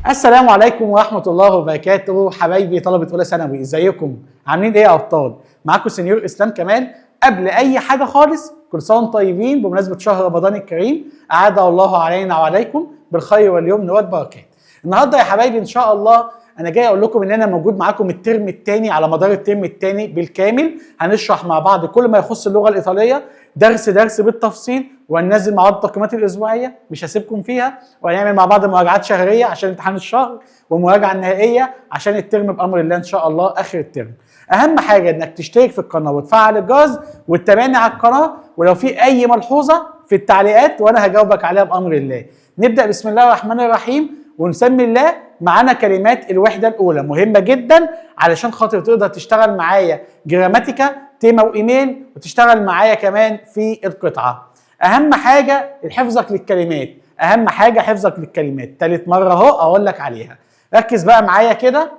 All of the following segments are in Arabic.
السلام عليكم ورحمة الله وبركاته. حبايبي طلبة أولى ثانوي، ازيكم؟ عاملين ايه يا أبطال؟ معاكم سنيور إسلام كمال. قبل أي حاجة خالص، كل سنة وانتم طيبين بمناسبة شهر رمضان الكريم، أعاد الله علينا وعليكم بالخير واليمن والبركات. النهارده يا حبايبي إن شاء الله أنا جاي أقول لكم إن أنا موجود معاكم الترم الثاني، على مدار الترم الثاني بالكامل هنشرح مع بعض كل ما يخص اللغة الإيطالية درس بالتفصيل، وهننزل مع بعض التقييمات الاسبوعيه مش هسيبكم فيها، وهنعمل مع بعض مراجعات شهريه عشان امتحان الشهر، ومراجعه نهائيه عشان الترم بامر الله ان شاء الله اخر الترم. اهم حاجه انك تشترك في القناه وتفعل الجرس وتتابعني على القناه، ولو في اي ملحوظه في التعليقات وانا هجاوبك عليها بامر الله. نبدا بسم الله الرحمن الرحيم ونسمي الله. معانا كلمات الوحده الاولى مهمه جدا علشان خاطر تقدر تشتغل معايا جراماتيكا تيمة وايميل، وتشتغل معايا كمان في القطعه. اهم حاجه حفظك للكلمات، اهم حاجه حفظك للكلمات. تالت مره اهو اقول لك عليها، ركز بقى معايا كده.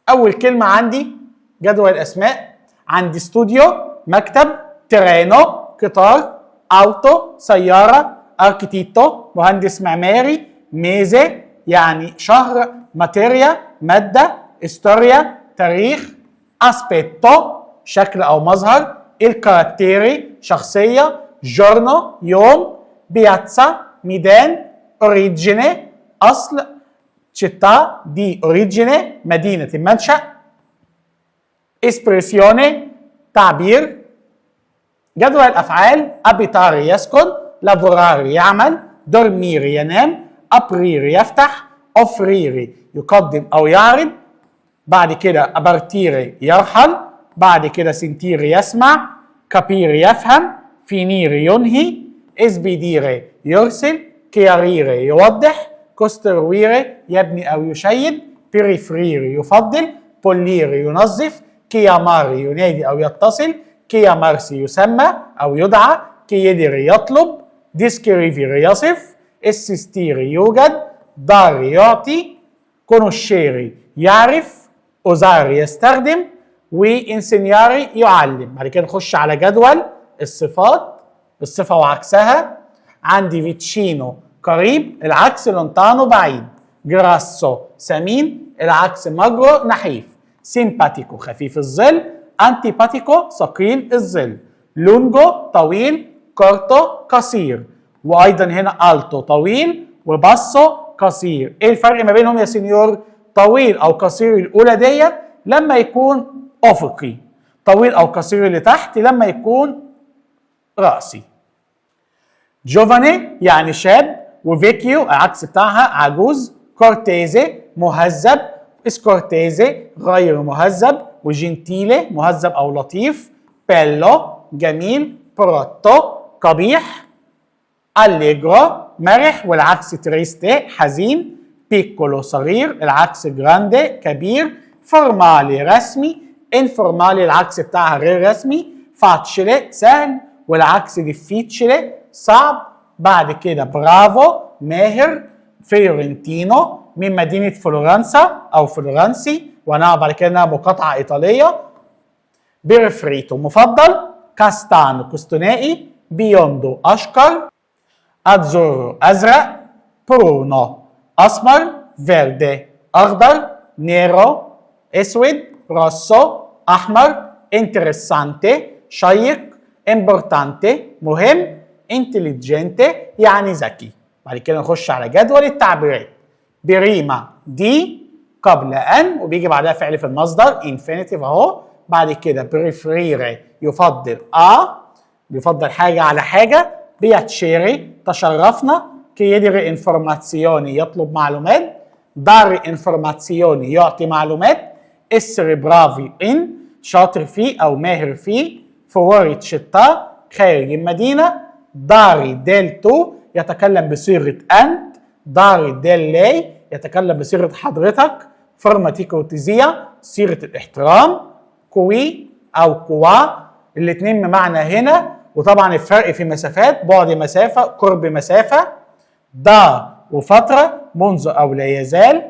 اول كلمه عندي جدول الاسماء، عندي استوديو مكتب، ترينو قطار، اوتو سياره، اركيتيتو مهندس معماري، ميزه يعني شهر، ماتيريا ماده، استوريا تاريخ، اسبيتو شكل او مظهر، الكاراتيري شخصيه، جورنو يوم، بياتزا ميدان، اوريجيني اصل، città دي اوريجيني مدينه المنشا، اسبريسيوني تعبير. جدول الافعال abitare يسكن، lavorare يعمل، dormire ينام، aprire يفتح، offrire يقدم او يعرض، بعد كده ابارتيري يرحل، بعد كده سنتيري يسمع، كابيري يفهم، فينيري ينهي، اسبيديري يرسل، كياريري يوضح، كوسترويري يبني او يشيد، بيريفريري يفضل، بوليري ينظف، كياماري ينادي او يتصل، كيامارسي يسمى او يدعى، كيديري يطلب، ديسكريفيري يصف، اسستيري يوجد، داري يعطي، كونوشيري يعرف، اوزاري يستخدم، وانسينياري يعلم. بعد كده نخش على جدول الصفات، الصفه وعكسها. عندي فيتشينو قريب، العكس لونتانو بعيد، جراسو سمين، العكس ماجرو نحيف، سيمباتيكو خفيف الظل، انتيباتيكو ثقيل الظل، لونجو طويل، كورتو قصير، وايضا هنا التو طويل وباسو قصير. ايه الفرق ما بينهم يا سينيور؟ طويل او قصير الاولى ديت لما يكون افقي، طويل او قصير اللي تحت لما يكون راسي. جوفاني يعني شاب، وفيكيو العكس بتاعها عجوز، كورتيزي مهذب، اسكورتيزي غير مهذب، وجنتيلي مهذب او لطيف، بيلو جميل، بروتو قبيح، أليجرو مرح والعكس تريستي حزين، بيكولو صغير العكس جراندي كبير، فورمالي رسمي، انفورمالي العكس بتاعها غير رسمي، فاتشلي سهل والعكس ديفيتشلي صعب. بعد كده برافو ماهر، فيورنتينو من مدينة فلورنسا أو فلورنسي، ونعرف بعد كده إنها مقاطعة إيطالية. بيرفريتو مفضل، كاستانو كستنائي، بيوندو أشقر، أتزورو أزرق، برونو أسمر، فيردي أخضر، نيرو أسود، روسو أحمر، انترسانتي شيق، امبورتانتي مهم، انتليجنتي يعني ذكي. بعد كده نخش على جدول التعبيرات. بريما دي قبل أن، وبيجي بعدها فعل في المصدر انفينيتيف أهو. بعد كده بريفريري يفضل بيفضل حاجة على حاجة، بياتشيري تشرفنا، كيدري انفورماتسيوني يطلب معلومات، داري انفورماتسيوني يعطي معلومات، اسري برافي ان شاطر فيه او ماهر فيه، فوري تشتا خارج المدينة، داري ديل تو يتكلم بصيغة انت، داري ديل لي يتكلم بصيغة حضرتك، فرماتيكوتيزيا صيغة الاحترام، كوي او كوا الاثنين بمعنى هنا، وطبعا الفرق في مسافات، بعد مسافة قرب مسافة، دا وفترة منذ أو لا يزال.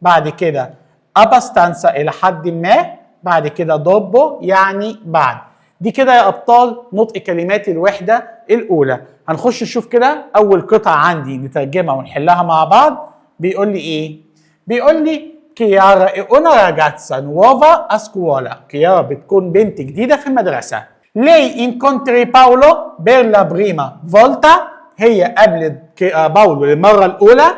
بعد كده أباستانسا إلى حد ما، بعد كده دوبو يعني بعد. دي كده يا أبطال نطق كلمات الوحدة الأولى. هنخش نشوف كده أول قطعة عندي نترجمها ونحلها مع بعض بيقول لي ايه؟ بيقول لي كيارا è una ragazza nuova a scuola. كيارا بتكون بنت جديدة في المدرسة. Lei incontri Paolo per la prima volta. هي قابلت باولو للمرة الأولى.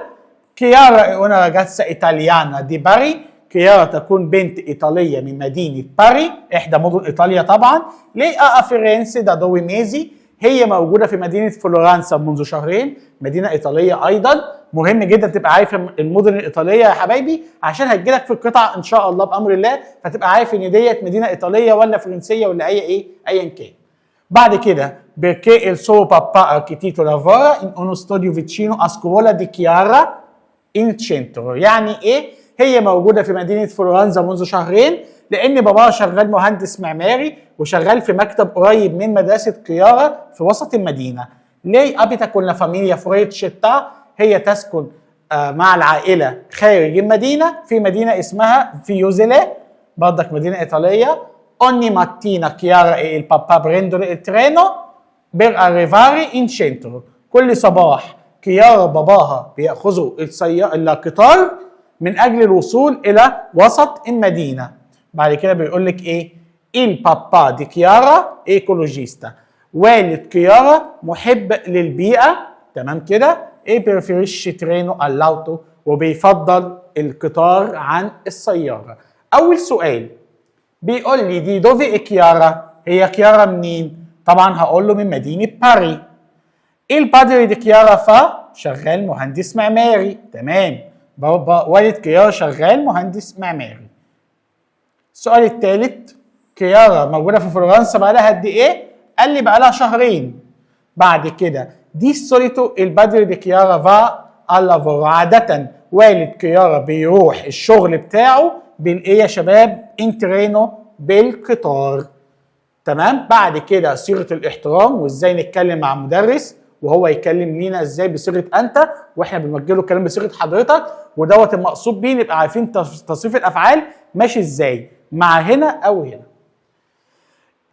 كيارا è una ragazza italiana di Bari. كيارا تكون بنت إيطالية من مدينة باري، إحدى مدن إيطاليا طبعا. lei a Firenze da 2 mesi. هي موجودة في مدينة فلورنسا منذ شهرين، مدينة إيطالية أيضا. مهم جدا تبقى عارف المدن الإيطالية يا حبايبي، عشان هتجيلك في القطعة إن شاء الله بأمر الله، فتبقى عارف إن ديت مدينة إيطالية ولا فرنسية ولا أيا كان. بعد كده perché il suo papà architetto lavora in uno studio vicino a scuola di Chiara in centro. يعني إيه؟ هي موجودة في مدينة فلورنسا منذ شهرين لأن باباها شغال مهندس معماري وشغال في مكتب قريب من مدرسة كيارا في وسط المدينة. Lei abita con la famiglia fuori città. هي تسكن مع العائلة خارج المدينة في مدينة اسمها فيوزيلي، برضك مدينة إيطالية. Ogni mattina Chiara e il papà prendono il treno per arrivare in centro. كل صباح كيارا باباها بيأخذوا القطار من أجل الوصول إلى وسط المدينة. بعد كده بيقول لك إيه؟ il papà di Chiara ecologista. والد كيارا محب للبيئة، تمام كده؟ إيه preferisce treno all'auto، وبيفضل القطار عن السيارة. أول سؤال بيقول لي دي دوفي كيارا، هي كيارا منين؟ طبعا هقول له من مدينة باري. il padre di Chiara fa شغال مهندس معماري، تمام. بابا والد كيارا شغال مهندس معماري. السؤال الثالث كيارا موجودة في فلورنسا بقالها قد إيه؟ قال لي بقالها شهرين. بعد كده دي solito il padre di Chiara va al lavoro. عادة والد كيارا بيروح الشغل بتاعه بالإيه يا شباب؟ in treno بالقطار. تمام؟ بعد كده صيغة الاحترام وإزاي نتكلم مع مدرس وهو يكلم لينا ازاي بصيغه انت واحنا بنوجه له الكلام بصيغه حضرتك، ودوت المقصود بيه نبقى عارفين تصريف الافعال ماشي ازاي مع هنا او هنا.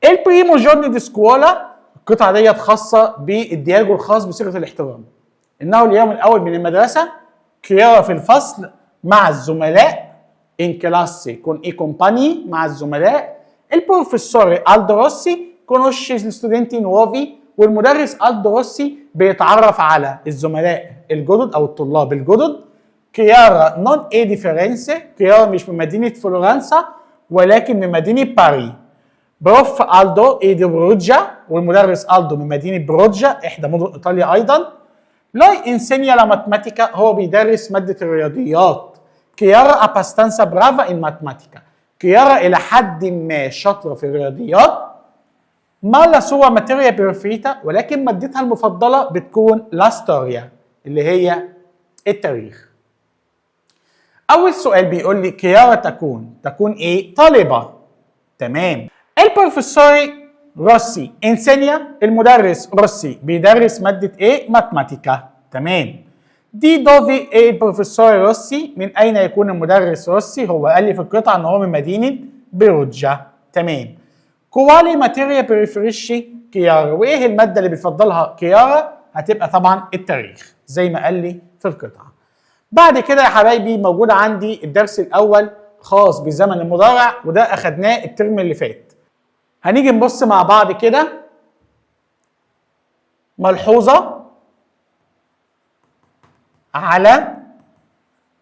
البريمو جورني دي سكولا، القطعه ديت خاصه بالديالوج الخاص بصيغه الاحترام. انه اليوم الاول من المدرسه، كيارا في الفصل مع الزملاء، ان كلاسي كون اي كومباني مع الزملاء. البروفيسور الدو روسي كونوشي ستودنتي نوفي، والمدرس الدو روسي بيتعرف على الزملاء الجدد او الطلاب الجدد. كيارا نون اي ديفيرنسي، كيارا مش من مدينه فلورنسا ولكن من مدينه باري. بروف الدو اي دي بروجا، والمدرس الدو من مدينه بروجا احدى مدن ايطاليا ايضا. لاي انسينيا لا ماتماتيكا، هو بيدرس ماده الرياضيات. كيارا اباستانسا برافا ان ماتماتيكا، كيارا الى حد ما شاطره في الرياضيات. ما لا سوا ماتيريا بريفيتا، ولكن مادتها المفضله بتكون لا ستوريا اللي هي التاريخ. اول سؤال بيقول لي كيارا تكون ايه؟ طالبه، تمام. البروفيسور روسي انسينيا، المدرس روسي بيدرس ماده ايه؟ ماتماتيكا، تمام. دي دوفي ايه البروفيسور روسي، من اين يكون المدرس روسي؟ هو قال لي في القطعه ان هو من مدينه بيروجا، تمام. كوالي ماتيريا بريفريشي كيارا، وايه الماده اللي بيفضلها كيارا؟ هتبقى طبعا التاريخ زي ما قال لي في القطعه. بعد كده يا حبايبي موجود عندي الدرس الاول خاص بزمن المضارع، وده اخدناه الترم اللي فات. هنيجي نبص مع بعض كده ملحوظه على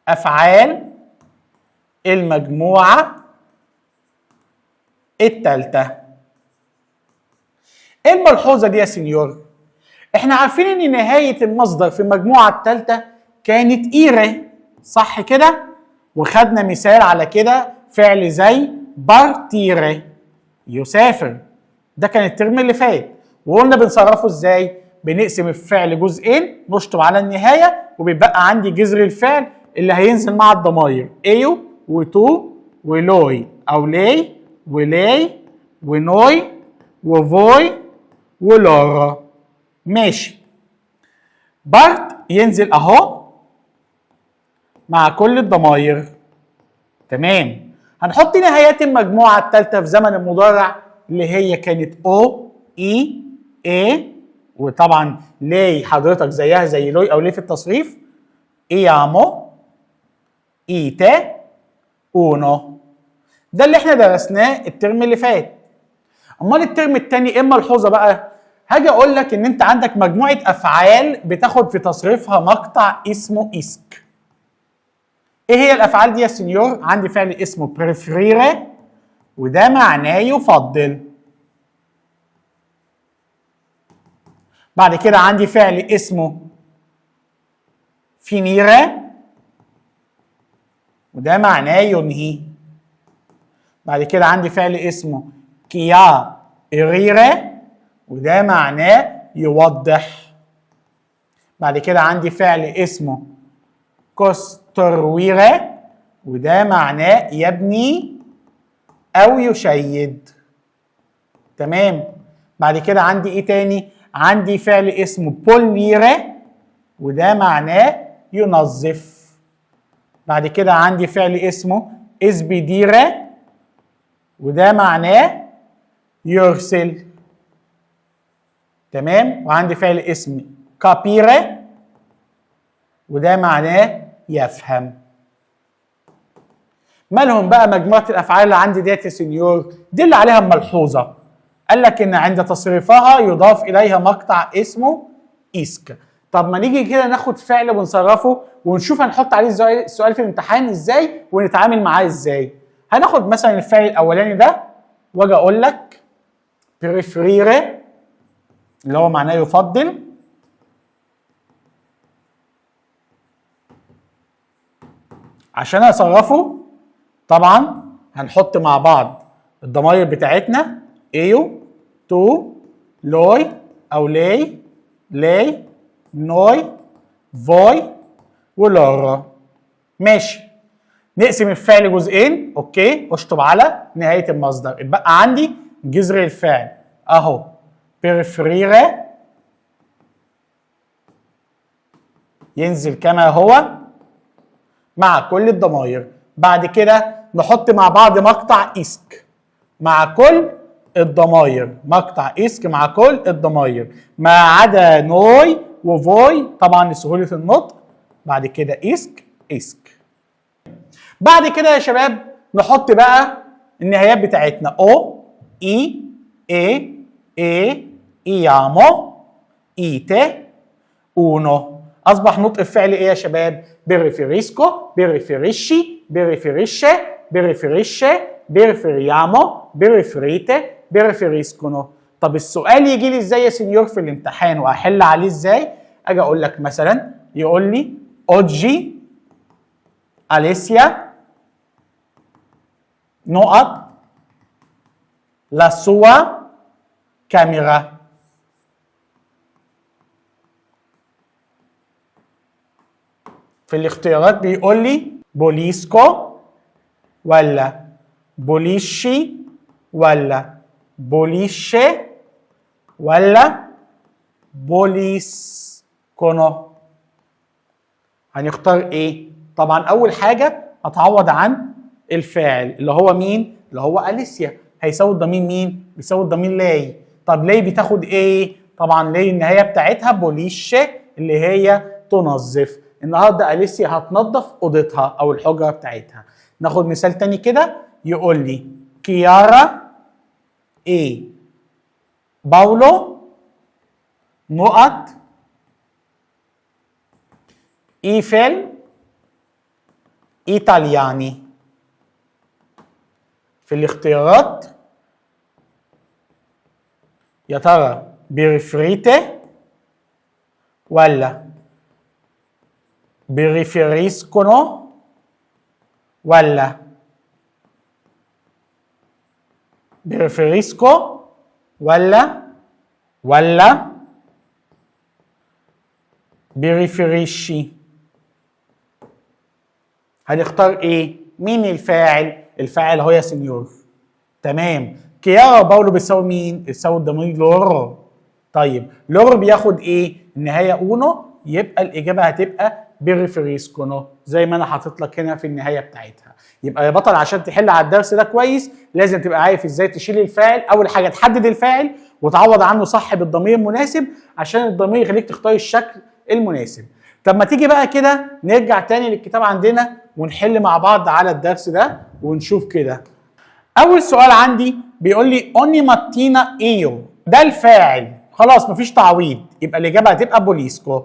افعال المجموعه الثالثه. ايه الملحوظه دي يا سنيور؟ احنا عارفين ان نهايه المصدر في المجموعه الثالثه كانت ايري، صح كده؟ وخدنا مثال على كده فعل زي بارتيري، يسافر. ده كان الترم اللي فات، وقلنا بنصرفه ازاي؟ بنقسم الفعل جزئين، نشطب على النهايه، وبيبقى عندي جذر الفعل اللي هينزل مع الضماير ايو وتو ولوي، او لي ولاي ونوي وفوي ولورا، ماشي. بارت ينزل اهو مع كل الضماير، تمام. هنحط نهايات المجموعه الثالثه في زمن المضارع اللي هي كانت او اي اي، وطبعا لي حضرتك زيها زي لوي او لي في التصريف. ايامو ايتي اونو. ده اللي احنا درسناه الترم اللي فات. امال الترم الثاني ايه الملحوظه بقى؟ هاجي اقول لك ان انت عندك مجموعه افعال بتاخد في تصريفها مقطع اسمه اسك. ايه هي الافعال دي يا سنيور؟ عندي فعل اسمه preferire وده معناه يفضل. بعد كده عندي فعل اسمه finire وده معناه ينهي. بعد كده عندي فعل اسمه chiarire وده معناه يوضح. بعد كده عندي فعل اسمه costruire وده معناه يبني او يشيد. تمام. بعد كده عندي ايه تاني؟ عندي فعل اسمه pulire وده معناه ينظف. بعد كده عندي فعل اسمه اسبيديره وده معناه يرسل. تمام. وعندي فعل اسمه كابيره وده معناه يفهم. مالهم بقى مجموعه الافعال اللي عندي ديت يا سنيور؟ دي اللي عليها ملحوظه. قال لك ان عند تصريفها يضاف اليها مقطع اسمه اسك. طب ما نيجي كده ناخد فعل ونصرفه ونشوف هنحط عليه السؤال في الامتحان ازاي ونتعامل معاه ازاي. هناخد مثلا الفعل الاولاني ده واجي اقول لك preferire اللي هو معناه يفضل. عشان اصرفه طبعا هنحط مع بعض الضمائر بتاعتنا ايو تو لوي او لي لي نوي فوي ولورا. ماشي. نقسم الفعل جزئين. اوكي. اشطب على نهايه المصدر. اتبقى عندي جذر الفعل اهو preferire ينزل كما هو مع كل الضمائر. بعد كده نحط مع بعض مقطع اسك مع كل الضمائر. مقطع اسك مع كل الضمائر ما عدا نوي وفوي طبعا لسهوله النطق. بعد كده اسك اسك. بعد كده يا شباب نحط بقى النهايات بتاعتنا او اي اي اي ايامو ايتي اونو. اصبح نطق الفعل ايه يا شباب؟ بيريفيريسكو بيريفيريشي بيريفيريشه بيريفيريشه بيريفيريامو بيريفيريته بيريفيريسكونو. طب السؤال يجي لي ازاي يا سنيور في الامتحان واحل عليه ازاي؟ اجي اقول لك مثلا يقول لي اوجي اليسيا نقط لا سوا كاميرا. في الاختيارات بيقول لي بوليسكو ولا بوليشي ولا بوليشي ولا بوليسكونو. هنختار ايه؟ طبعا اول حاجه هتعوض عن الفاعل اللي هو مين؟ اللي هو اليسيا. هيساوي الضمير مين؟ بيساوي الضمير لاي. طب لاي بتاخد ايه؟ طبعا لاي النهايه بتاعتها بوليشي اللي هي تنظف. النهارده اليسيا هتنظف اوضتها او الحجره بتاعتها. ناخد مثال تاني كده يقول لي كيارا ايه باولو نقط ايفل ايطالياني. في الاختيارات يا ترى بيريفريته ولا بيريفيريسكونو ولا بيريفيريسكو ولا بيريفيريشي. هنختار ايه؟ مين الفاعل؟ الفاعل هو يا سنيور. تمام. كيارا باولو بيساوي مين؟ بيساوي الضمير لورو. طيب لورو بياخد ايه؟ النهايه اونو يبقى الاجابه هتبقى بيريفيريسكونو زي ما انا حاطط لك هنا في النهايه بتاعتها. يبقى يا بطل عشان تحل على الدرس ده كويس لازم تبقى عارف ازاي تشيل الفاعل. اول حاجه تحدد الفاعل وتعوض عنه صح بالضمير المناسب عشان الضمير يخليك تختار الشكل المناسب. طب ما تيجي بقى كده نرجع تاني للكتاب عندنا ونحل مع بعض على الدرس ده ونشوف كده. اول سؤال عندي بيقول لي اوني ماتينا ايو، ده الفاعل خلاص مفيش تعويض، يبقى الاجابه هتبقى بوليسكو.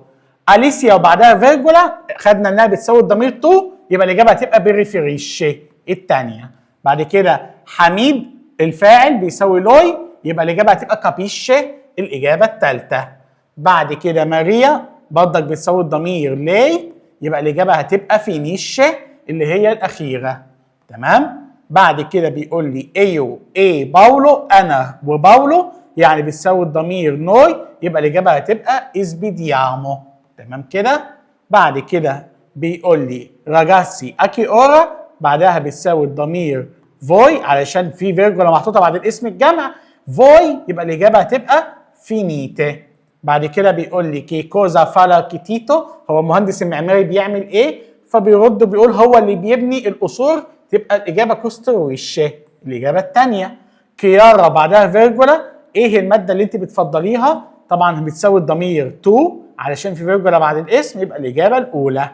اليسيا وبعدها فيرجولا خدنا انها بتساوي الضمير تو، يبقى الاجابه هتبقى بريفيريشي الثانيه. بعد كده حميد الفاعل بيساوي لوي، يبقى الاجابه هتبقى كابيشي الاجابه الثالثه. بعد كده ماريا برضك بتساوي الضمير لي، يبقى الاجابه هتبقى فينيشي اللي هي الاخيره. تمام. بعد كده بيقول لي ايو اي باولو، انا وباولو يعني بتساوي الضمير نوي، يبقى الاجابه هتبقى اسبيديامو. تمام كده. بعد كده بيقول لي راجاسي اكي اورا، بعدها بتساوي الضمير فوي علشان في فيرجولا محطوطه بعد الاسم الجمع فوي، يبقى الاجابه هتبقى فينيتي. بعد كده بيقول لي كي كوزا فالا كيتيتو، هو المهندس المعماري بيعمل ايه؟ فبيرد بيقول هو اللي بيبني القصور، تبقى الاجابه كوسترويشي الاجابه الثانيه. كيارا بعدها فيرجولا، ايه الماده اللي انت بتفضليها؟ طبعا بتساوي الضمير تو علشان في فيرجولا بعد الاسم، يبقى الاجابه الاولى.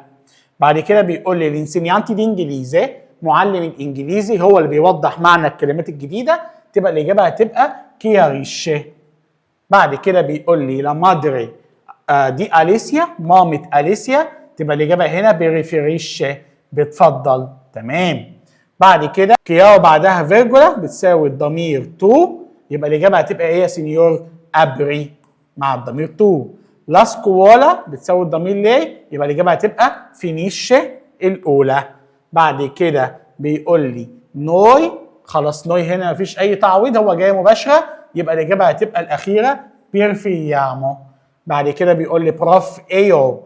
بعد كده بيقول لي الانسينيانتي دي انجليزي، معلم الانجليزي هو اللي بيوضح معنى الكلمات الجديده، تبقى الاجابه هتبقى كياريشي. بعد كده بيقول لي لا مادري دي اليسيا، مامة اليسيا، تبقى الاجابه هنا بريفيريشي بتفضل. تمام. بعد كده كياو بعدها فيرجولا بتساوي الضمير تو، يبقى الاجابه هتبقى ايه يا سينيور؟ ابري مع الضمير تو. لا سكوالا بتساوي الضمير ليه، يبقى الاجابه هتبقى فينيشي الاولى. بعد كده بيقول لي نوي، خلاص نوي هنا مفيش اي تعويض، هو جاي مباشره، يبقى الاجابه هتبقى الاخيره بيرفيامو. بعد كده بيقول لي بروف ايو،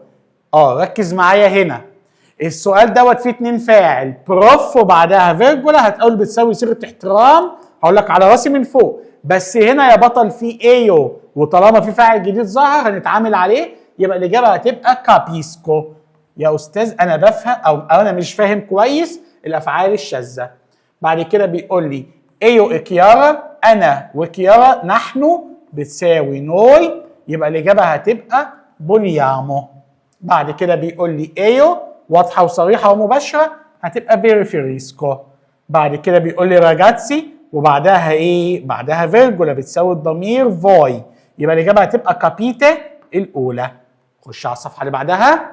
ركز معايا هنا، السؤال دوت فيه اتنين فاعل، بروف وبعدها فيرجولا، هتقول بتساوي صيغه احترام، هقول لك على راسي من فوق، بس هنا يا بطل في ايو، وطالما في فاعل جديد ظهر هنتعامل عليه، يبقى الاجابه هتبقى كابيسكو. يا استاذ انا بفهم او انا مش فاهم كويس الافعال الشاذه. بعد كده بيقول لي ايو اكيارا، انا وكيارا نحن بتساوي نوي، يبقى الاجابه هتبقى بوليامو. بعد كده بيقول لي ايو واضحه وصريحه ومباشره، هتبقى بيرفيريسكو. بعد كده بيقول لي راجاتسي وبعدها ايه؟ بعدها فيرجولا بتساوي الضمير فوي، يبقى الاجابه هتبقى كابيتي الاولى. خش على الصفحه اللي بعدها.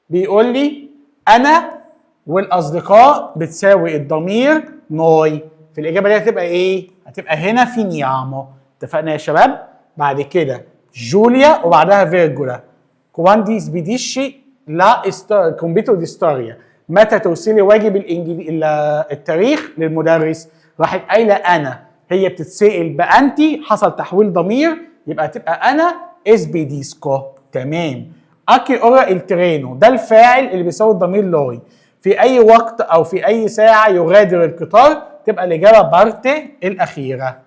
بيقول لي انا والاصدقاء بتساوي الضمير نوي، في الاجابه دي هتبقى ايه؟ هتبقى هنا فينيامو. اتفقنا يا شباب؟ بعد كده جوليا وبعدها فيرجولا، كواندي سبيديشي لا كومبيتو دي ستوريا، متى ترسلي واجب التاريخ للمدرس؟ راحت قايله انا، هي بتتسال بانتي، حصل تحويل ضمير، يبقى تبقى انا اسبيديسكو. تمام. اكي اورا الترينو، ده الفاعل اللي بيساوي الضمير لوي، في اي وقت او في اي ساعه يغادر القطار، تبقى الاجابه بارتي الاخيره.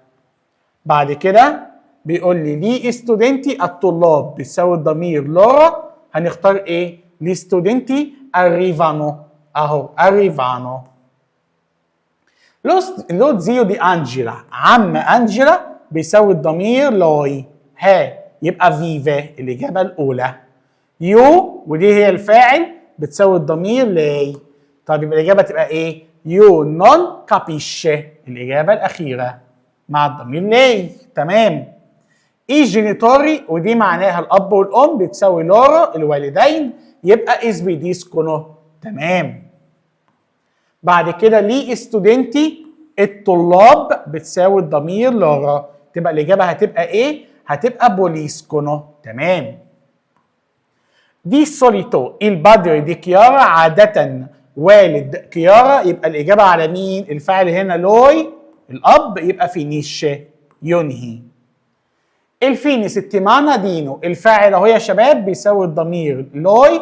بعد كده بيقول لي لي ستودنتي الطلاب بيساوي الضمير لورا، هنختار ايه؟ لي ستودنتي اريفانو، اهو اريفانو. لو زيو دي انجيلا، عم انجيلا بيساوي الضمير لوي، ها يبقى فيفا الاجابه الاولى. يو ودي هي الفاعل بتساوي الضمير لي، طب يبقى الاجابه تبقى ايه؟ يو نون كابيشي الاجابه الاخيره مع الضمير لي. تمام. اي جينيتوري ودي معناها الاب والام بتساوي لورا الوالدين، يبقى اسبيديسكونو. تمام. بعد كده لي ستودنتي الطلاب بتساوي الضمير لورا، تبقى الاجابه هتبقى ايه؟ هتبقى بوليسكونو. تمام. دي سوليتو البادري دي كيارا، عاده والد كيارا، يبقى الاجابه على مين؟ الفاعل هنا لوي الاب، يبقى فينيشي ينهي. الفيني ستيمانا دينو، الفاعل اهو يا شباب بيساوي الضمير لوي،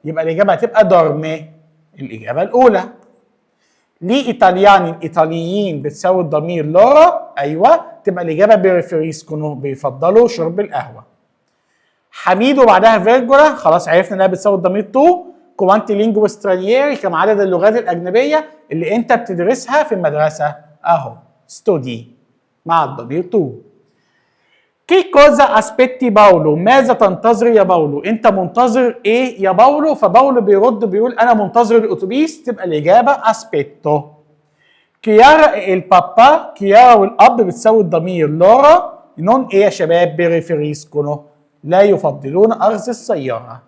يبقى الاجابه هتبقى دورمي الاجابه الاولى. لي ايطالياني الايطاليين بتساوي الضمير لورا، ايوه، تبقى الاجابه بيرفيريسكونو بيفضلوا شرب القهوه. حميد وبعدها فيرجولا، خلاص عرفنا انها بتساوي الضمير تو. كوانتي لينجو سترانييري، كم عدد اللغات الاجنبيه اللي انت بتدرسها في المدرسه؟ اهو ستودي مع الضمير تو. كي كوزا اسبيتي باولو؟ ماذا تنتظر يا باولو؟ انت منتظر ايه يا باولو؟ فباولو بيرد بيقول انا منتظر الاتوبيس، تبقى الاجابه اسبيتو. كيارا البابا، كيارا والاب بتساوي الضمير لورا، نون ايه يا شباب؟ بريفيريسكونو، لا يفضلون اخذ السياره.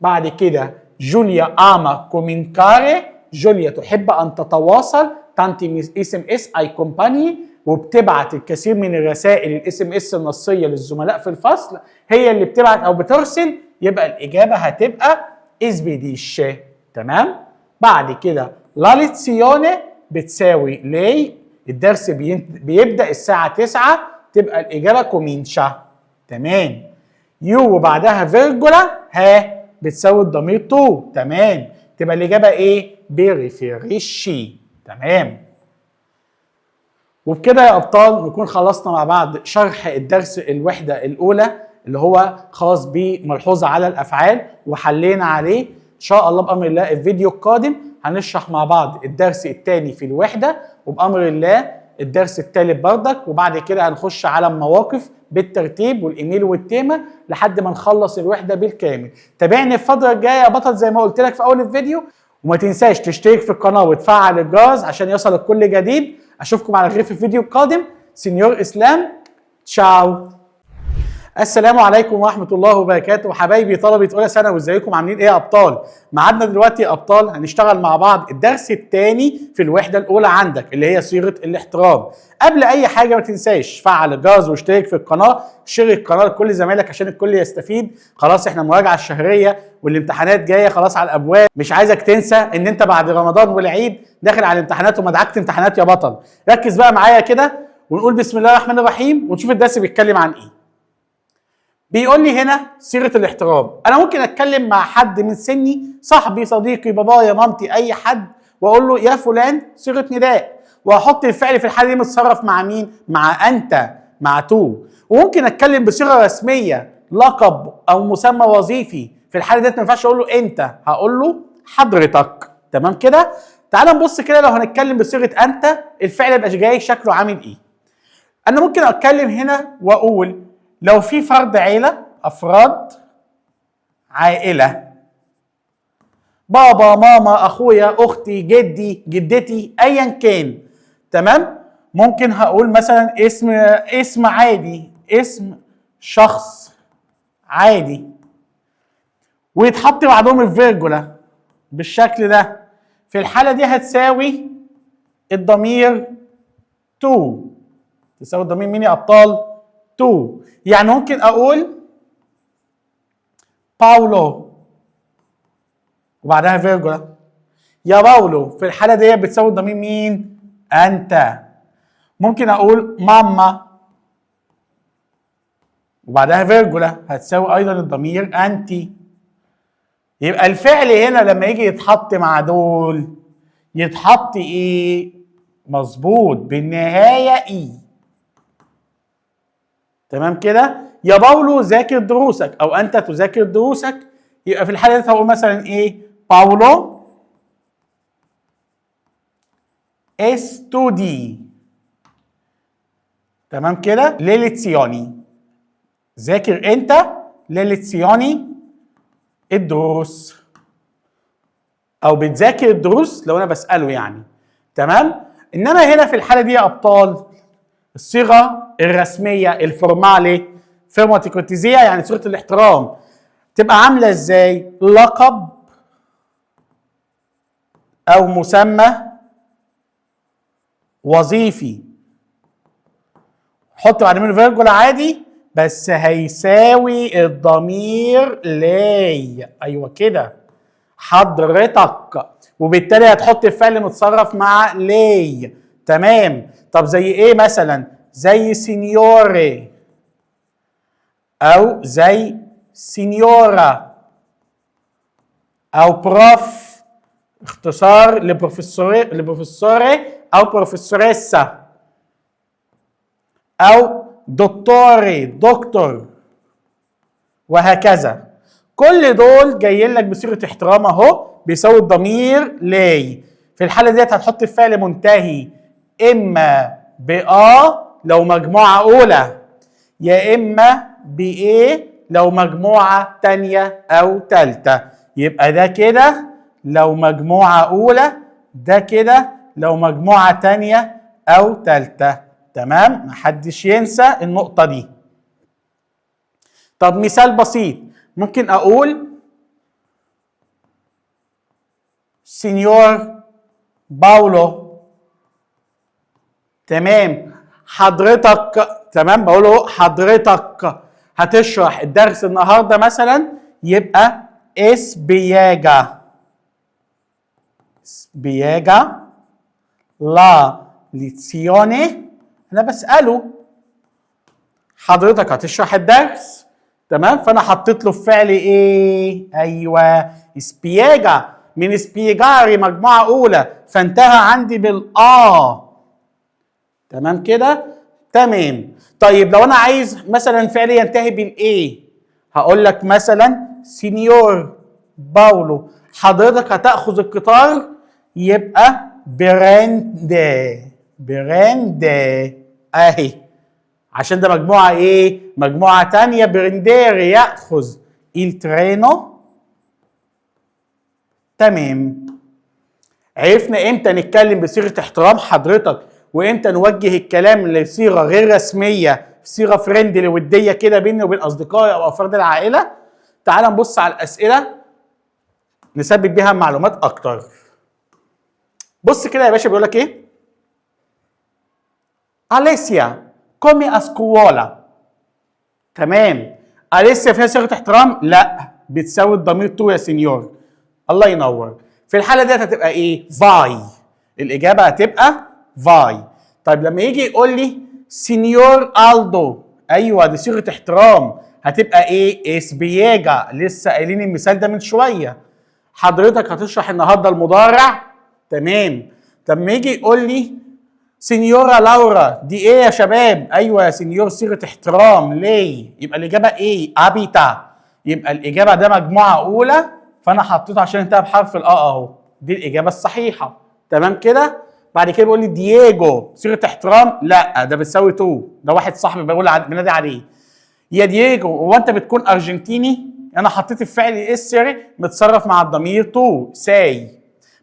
بعد كده جوليا اما كومينكاري، جوليا تحب ان تتواصل، تانتي اس ام اس اي كومباني، وبتبعت الكثير من الرسائل الاس ام اس النصيه للزملاء في الفصل، هي اللي بتبعت او بترسل، يبقى الاجابه هتبقى اسبيديشي. تمام؟ بعد كده لاليتسيوني بتساوي لي، الدرس بيبدا الساعه 9، تبقى الاجابه كومينشا. تمام. يو وبعدها فيرجولا ها بتساوي الضمير تو. تمام، تبقى الاجابه ايه؟ بريفيريشي. تمام. وبكده يا ابطال نكون خلصنا مع بعض شرح الدرس الوحده الاولى اللي هو خاص بملحوظه على الافعال، وحلينا عليه. ان شاء الله بامر الله الفيديو القادم هنشرح مع بعض الدرس الثاني في الوحده، وبامر الله الدرس الثالث بردك، وبعد كده هنخش على المواقف بالترتيب والايميل والتيمه لحد ما نخلص الوحده بالكامل. تابعني الفتره الجايه يا بطل زي ما قلت لك في اول الفيديو، وما تنساش تشترك في القناه وتفعل الجرس عشان يصلك كل جديد. اشوفكم على خير في الفيديو القادم. سينيور اسلام، تشاو. السلام عليكم ورحمه الله وبركاته حبايبي طلبه اولى ثانوي، ازيكم عاملين ايه يا ابطال؟ ميعادنا دلوقتي يا ابطال هنشتغل مع بعض الدرس الثاني في الوحده الاولى عندك اللي هي صيغه الاحترام. قبل اي حاجه ما تنساش فعل الجرس واشترك في القناه، شير القناه لكل زمايلك عشان الكل يستفيد. خلاص احنا المراجعه الشهريه والامتحانات جايه خلاص على الابواب، مش عايزك تنسى ان انت بعد رمضان والعيد داخل على الامتحانات ومدعكه امتحانات يا بطل. ركز بقى معايا كده ونقول بسم الله الرحمن الرحيم ونشوف الدرس بيتكلم عن ايه. بيقول لي هنا صيغه الاحترام. انا ممكن اتكلم مع حد من سني، صاحبي، صديقي، بابايا، مامتي، اي حد، واقول له يا فلان، صيغه نداء، واحط الفعل في الحاله دي متصرف مع مين؟ مع انت، مع تو. وممكن اتكلم بصيغه رسميه، لقب او مسمى وظيفي، في الحاله ديت ما ينفعش اقول له انت، هقول له حضرتك. تمام كده؟ تعال نبص كده لو هنتكلم بصيغه انت الفعل يبقى جاي شكله عامل ايه. انا ممكن اتكلم هنا واقول لو في فرد عيله، افراد عائله، بابا، ماما، اخويا، اختي، جدي، جدتي، ايا كان. تمام؟ ممكن هقول مثلا اسم عادي، اسم شخص عادي، ويتحط بعدهم الفيرجولا بالشكل ده. في الحاله دي هتساوي الضمير تو. تساوي الضمير مين يا ابطال؟ تو. يعني ممكن اقول باولو وبعدها فيرجولا. يا باولو في الحاله دي بتساوي الضمير مين؟ انت. ممكن اقول ماما وبعدها فيرجولا، هتساوي ايضا الضمير انت. يبقى الفعل هنا لما يجي يتحط مع دول يتحط ايه؟ مظبوط، بالنهايه اي. تمام كده؟ يا باولو ذاكر دروسك او انت تذاكر دروسك، يبقى في الحاله دي هقول مثلا ايه؟ باولو استودي. تمام كده؟ ليليتسيوني، ذاكر انت، ليليتسيوني الدروس، او بتذاكر الدروس لو انا بساله يعني. تمام؟ انما هنا في الحاله دي يا ابطال الصيغه الرسميه الفورمالي فيرماتيكوتيزيه يعني صيغه الاحترام تبقى عامله ازاي؟ لقب او مسمى وظيفي، حط بعد منه فيرجولا عادي بس هيساوي الضمير لي. ايوه كده، حضرتك، وبالتالي هتحط الفعل متصرف مع لي. تمام؟ طب زي ايه مثلا؟ زي سينيوري او زي سينيورا او بروف، اختصار لبروفيسوري او بروفيسوريسا، او دكتوري، دكتور، وهكذا. كل دول جايين لك بصيغه احترام اهو بيساوي الضمير لي. في الحاله ديت هتحط الفعل منتهي اما بآ لو مجموعه اولى، يا اما بايه لو مجموعه تانية او تالتة. يبقى ده كده لو مجموعه اولى، ده كده لو مجموعه تانية او تالتة. تمام، محدش ينسى النقطه دي. طب مثال بسيط، ممكن اقول سينيور باولو. تمام، حضرتك، تمام، بقول له حضرتك هتشرح الدرس النهارده مثلا، يبقى اسبياجا لا ليزيوني. انا بساله حضرتك هتشرح الدرس، تمام، فانا حطيت له فعل ايه؟ ايوه اسبياجا، من اسبيجاري مجموعه اولى، فانتهى عندي تمام كده. تمام. طيب لو انا عايز مثلا فعل ينتهي بالايه، هقول لك مثلا سينيور باولو حضرتك هتاخذ القطار، يبقى بريندي اهي، عشان ده مجموعه ايه؟ مجموعه ثانيه. برينديري ياخذ الترينو. تمام، عرفنا امتى نتكلم بصيغه احترام حضرتك، وامتى نوجه الكلام لصيغه غير رسميه، صيغه فريندلي وديه كده بيني وبين اصدقائي او افراد العائله. تعال نبص على الاسئله نثبت بيها معلومات اكتر. بص كده يا باشا، بيقول لك ايه؟ اليسيا كومي اسكوولا. تمام، اليسيا فيها صيغه احترام؟ لا، بتساوي الضمير تو يا سينيور. الله ينور. في الحاله ديت هتبقى ايه؟ فاي. الاجابه هتبقى فاي. طيب لما يجي يقول لي سينيور الدو، ايوه دي صيغه احترام، هتبقى ايه؟ اسبياجا. لسه قايلين المثال ده من شويه. حضرتك هتشرح النهارده المضارع. تمام. لما يجي يقول لي سينيورا لورا، دي ايه يا شباب؟ ايوه يا سينيور صيغه احترام. ليه؟ يبقى الاجابه ايه؟ ابيتا. يبقى الاجابه ده مجموعه اولى، فانا حطيته عشان انتهى بحرف اهو. دي الاجابه الصحيحه. تمام كده. بعد كده بيقول لي دييجو صيغه احترام؟ لا، ده بتساوي تو. ده واحد صاحبي بنادي عليه يا دييجو. هو انت بتكون ارجنتيني؟ انا حطيت الفعل اسري متصرف مع الضمير تو. ساي.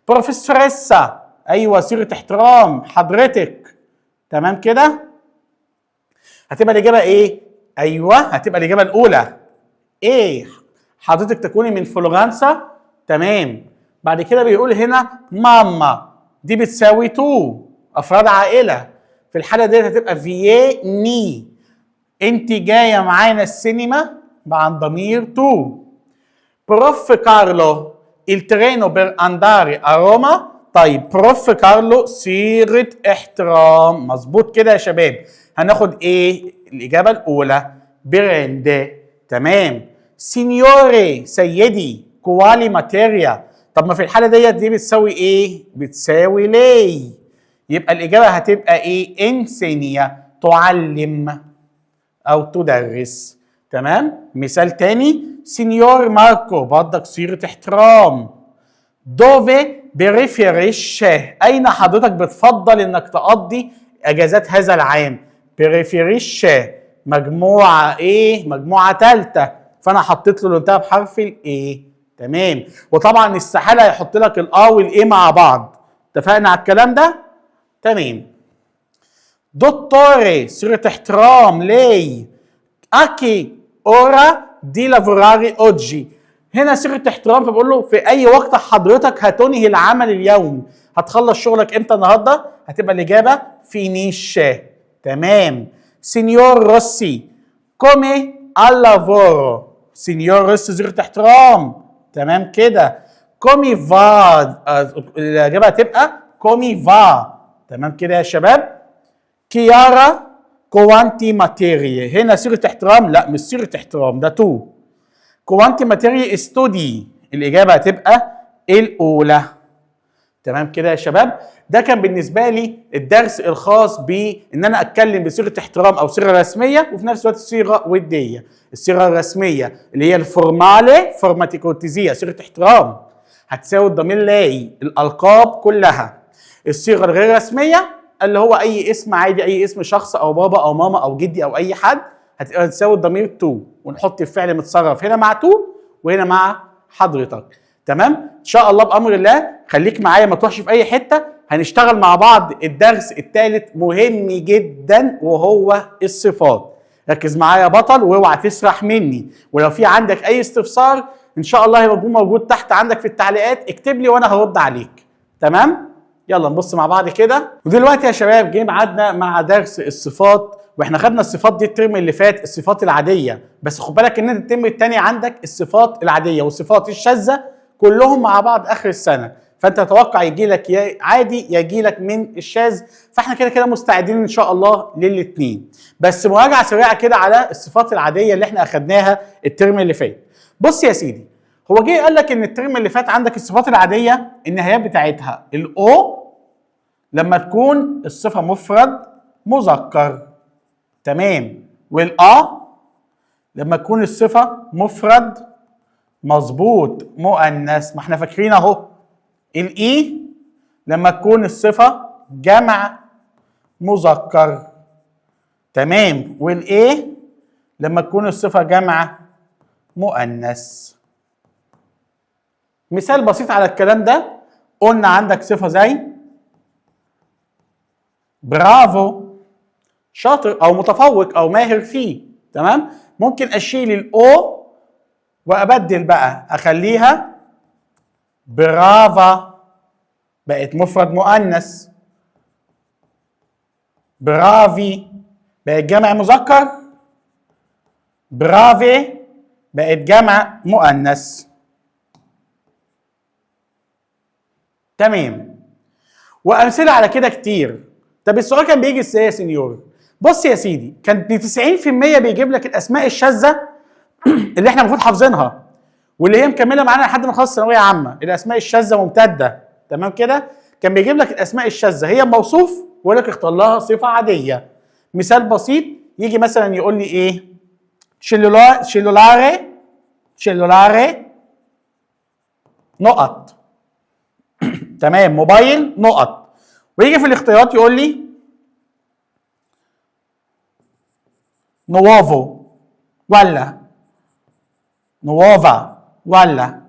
بروفيسوريسا، ايوه صيغه احترام حضرتك. تمام كده. هتبقى الاجابه ايه؟ ايوه هتبقى الاجابه الاولى ايه؟ حضرتك تكوني من فلورنسا. تمام. بعد كده بيقول هنا ماما، دي بتساوي تو، افراد عائله. في الحاله دي هتبقى فيني، انت جايه معانا السينما مع الضمير تو. بروف كارلو الترينو بير انداري اروما. طيب بروف كارلو صيغه احترام، مظبوط كده يا شباب. هناخد ايه؟ الاجابه الاولى بريندي. تمام. سينيوري سيدي كوالي ماتيريا. طب ما في الحاله دي بتساوي ايه؟ بتساوي لي. يبقى الاجابه هتبقى ايه؟ انسينيا تعلم او تدرس. تمام. مثال تاني سينيور ماركو، برضك صيغه احترام. دوفي بريفيريشه، اين حضرتك بتفضل انك تقضي اجازات هذا العام؟ بريفيريشه مجموعه ايه؟ مجموعه ثالثه، فانا حطيت له اللي انتهى بحرف الايه. تمام. وطبعا استحاله هيحط لك والايه مع بعض. اتفقنا على الكلام ده؟ تمام. دوتوري صيغه احترام. ليه؟ اكي اورا دي لافوراري اوجي، هنا صيغه احترام، فبقول له في اي وقت حضرتك هتنهي العمل اليوم، هتخلص شغلك امتى النهارده؟ هتبقى الاجابه فينيشه. تمام. سينيور روسي كومي اللافورو، سينيور روسي صيغه احترام. تمام كده. كومي فا، الاجابه هتبقى كومي فا. تمام كده يا شباب. كيارا كوانتي ماتيريا، هنا صيغه احترام؟ لا مش صيغه احترام، ده تو. كوانتي ماتيريا استودي، الاجابه هتبقى الاولى. تمام كده يا شباب. ده كان بالنسبه لي الدرس الخاص بان انا اتكلم بصيغه احترام او صيغه رسميه، وفي نفس الوقت صيغه وديه. الصيغه الرسميه اللي هي الفورمالي فورماتيكوتيزيه، صيغه احترام هتساوي الضمير لاي الالقاب كلها. الصيغه الغير رسميه اللي هو اي اسم عادي، اي اسم شخص او بابا او ماما او جدي او اي حد، هتبقى تساوي الضمير تو، ونحط الفعل متصرف هنا مع تو وهنا مع حضرتك. تمام؟ ان شاء الله بامر الله خليك معايا ما تروحش في اي حته، هنشتغل مع بعض الدرس الثالث مهم جدا وهو الصفات. ركز معايا يا بطل واوعى تسرح مني، ولو في عندك اي استفسار ان شاء الله هيبقى موجود تحت عندك في التعليقات، اكتب لي وانا هرد عليك. تمام؟ يلا نبص مع بعض كده. ودلوقتي يا شباب جه ميعادنا مع درس الصفات، واحنا خدنا الصفات دي الترم اللي فات الصفات العاديه، بس خد بالك ان الترم الثاني عندك الصفات العاديه والصفات الشاذه كلهم مع بعض اخر السنه، فانت تتوقع يجي لك يا عادي يجي لك من الشاذ، فاحنا كده كده مستعدين ان شاء الله للاثنين. بس مراجعه سريعه كده على الصفات العاديه اللي احنا اخدناها الترم اللي فات. بص يا سيدي، هو جه قال لك ان الترم اللي فات عندك الصفات العاديه النهايات بتاعتها الاو لما تكون الصفه مفرد مذكر، تمام، والا لما تكون الصفه مفرد مظبوط مؤنث. ما احنا فاكرين اهو. الاي لما تكون الصفه جمع مذكر، تمام، والايه لما تكون الصفه جمع مؤنث. مثال بسيط على الكلام ده، قلنا عندك صفه زي برافو، شاطر او متفوق او ماهر فيه، تمام. ممكن اشيل الاو وابدل بقى اخليها برافا، بقت مفرد مؤنث. برافي بقت جمع مذكر. برافي بقت جمع مؤنث. تمام. وامثله على كده كتير. طب السؤال كان بيجي ازاي يا سنيور؟ بص يا سيدي، كان 90% بيجيب لك الاسماء الشاذه اللي احنا المفروض حافظينها واللي هي مكمله معانا لحد ما نخلص ثانويه عامه، الاسماء الشاذه ممتده، تمام كده؟ كان بيجيب لك الاسماء الشاذه هي موصوف ويقول لك اختار لها صفه عاديه. مثال بسيط يجي مثلا يقول لي ايه؟ شيلولاري نقط. تمام، موبايل نقط. ويجي في الاختيارات يقول لي نوافو ولا نوافا ولا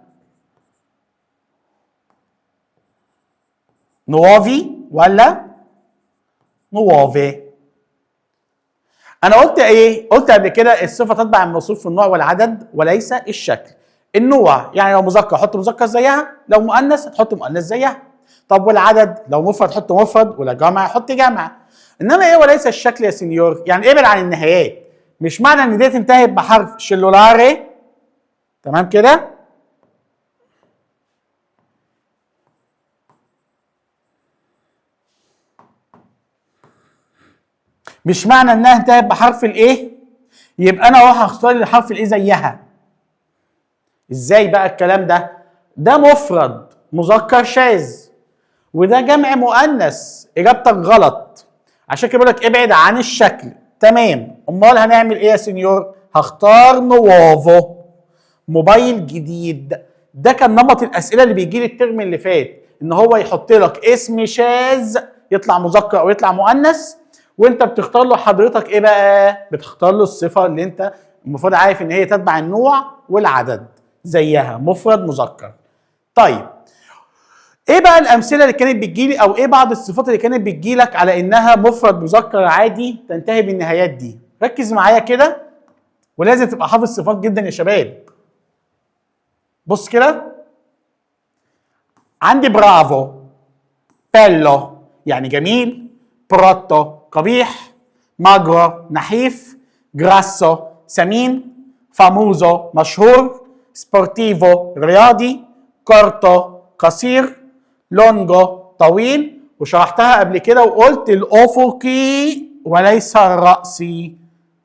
نوافي ولا نوافي. انا قلت ايه؟ قلت قبل كده الصفه تتبع الموصوف في النوع والعدد وليس الشكل. النوع يعني لو مذكر حط مذكر زيها، لو مؤنث هتحط مؤنث زيها. طب والعدد لو مفرد حط مفرد، ولا جمع حط جمع. انما ايه وليس الشكل يا سنيور؟ يعني ابعد عن النهايات. مش معنى ان دي تنتهي بحرف شيلولاري، تمام كده، مش معنى انها انتهت بحرف الايه يبقى انا اروح اختار الحرف الايه زيها. ازاي بقى الكلام ده؟ ده مفرد مذكر شاذ وده جمع مؤنث، اجابتك غلط. عشان كده بقول لك ابعد عن الشكل. تمام، امال هنعمل ايه يا سنيور؟ هختار نوافو، موبايل جديد. ده كان نمط الاسئله اللي بيجي لي الترم اللي فات، ان هو يحط لك اسم شاذ يطلع مذكر او يطلع مؤنث، وانت بتختار له حضرتك ايه بقى؟ بتختار له الصفه اللي انت المفروض عارف ان هي تتبع النوع والعدد زيها، مفرد مذكر. طيب ايه بقى الامثله اللي كانت بتجيلي، او ايه بعض الصفات اللي كانت بتجيلك على انها مفرد مذكر عادي تنتهي بالنهايات دي؟ ركز معايا كده ولازم تبقى حافظ صفات جدا يا شباب. بص كده، عندي برافو، بيلو يعني جميل، بروتو قبيح، ماجرو نحيف، جراسو سمين، فاموزو مشهور، سبورتيفو رياضي، كورتو قصير، لونجو طويل. وشرحتها قبل كده وقلت الافقي وليس الرأسي،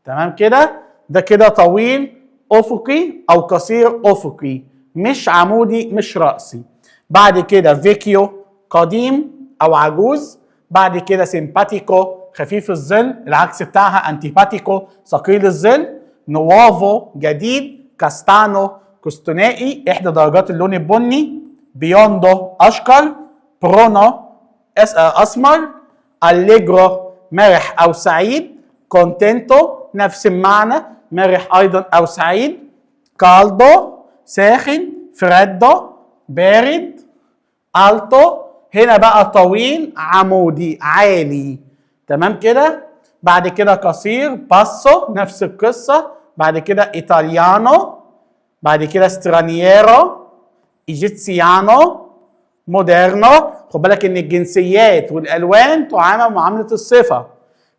تمام كده؟ ده كده طويل افقي او قصير افقي، مش عمودي مش رأسي. بعد كده فيكيو قديم او عجوز. بعد كده سيمباتيكو خفيف الظل، العكس بتاعها انتيباتيكو ثقيل الظل. نوافو جديد، كاستانو كستنائي احدى درجات اللون البني، بيوندو اشقر، برونو اسمر، أليجرو مرح او سعيد، كونتنتو نفس المعنى، مرح ايضا او سعيد. كالدو ساخن، فريدو بارد، التو هنا بقى طويل عمودي عالي. تمام كده. بعد كده قصير باسو نفس القصه. بعد كده ايطاليانو، بعد كده سترانييرو، ايجيتسيانو، مودرنو. خد بالك ان الجنسيات والالوان تعامل معامله الصفه،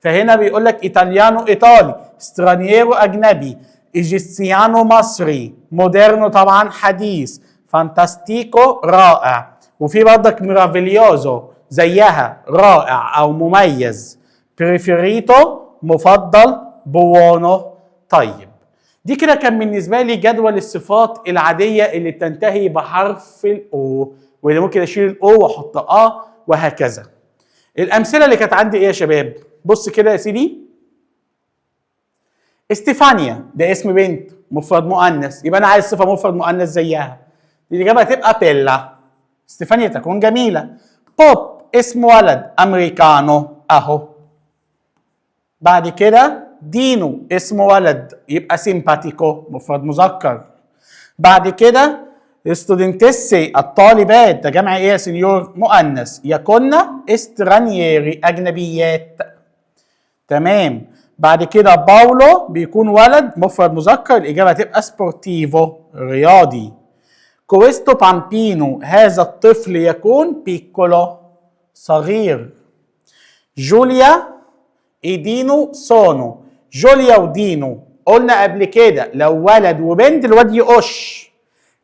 فهنا بيقول لك ايطاليانو ايطالي، سترانييرو اجنبي، ايجيتسيانو مصري، مودرنو طبعا حديث، فانتاستيكو رائع، وفي برضك ميرافيليوزو زيها رائع او مميز، بريفيريتو مفضل، بوونو طيب. دي كده كان بالنسبه لي جدول الصفات العاديه اللي بتنتهي بحرف الاو، واللي ممكن اشيل الاو واحط وهكذا. الامثله اللي كانت عندي ايه يا شباب؟ بص كده يا سيدي، استيفانيا ده اسم بنت مفرد مؤنث، يبقى انا عايز صفه مفرد مؤنث زيها، الاجابه هتبقى بيلا. استيفانيا تكون جميله. بوب اسم ولد امريكانو اهو. بعد كده دينو اسم ولد يبقى سيمباتيكو مفرد مذكر. بعد كده ستودنتسي الطالبات ده جمع ايه يا سنيور؟ مؤنث. يكن استرانييري اجنبيات. تمام. بعد كده باولو بيكون ولد مفرد مذكر، الاجابه هتبقى سبورتيفو رياضي. كويستو بامبينو هذا الطفل يكون بيكولو صغير. جوليا ايدينو سونو، جوليا ودينو قلنا قبل كده لو ولد وبنت الواد يقش،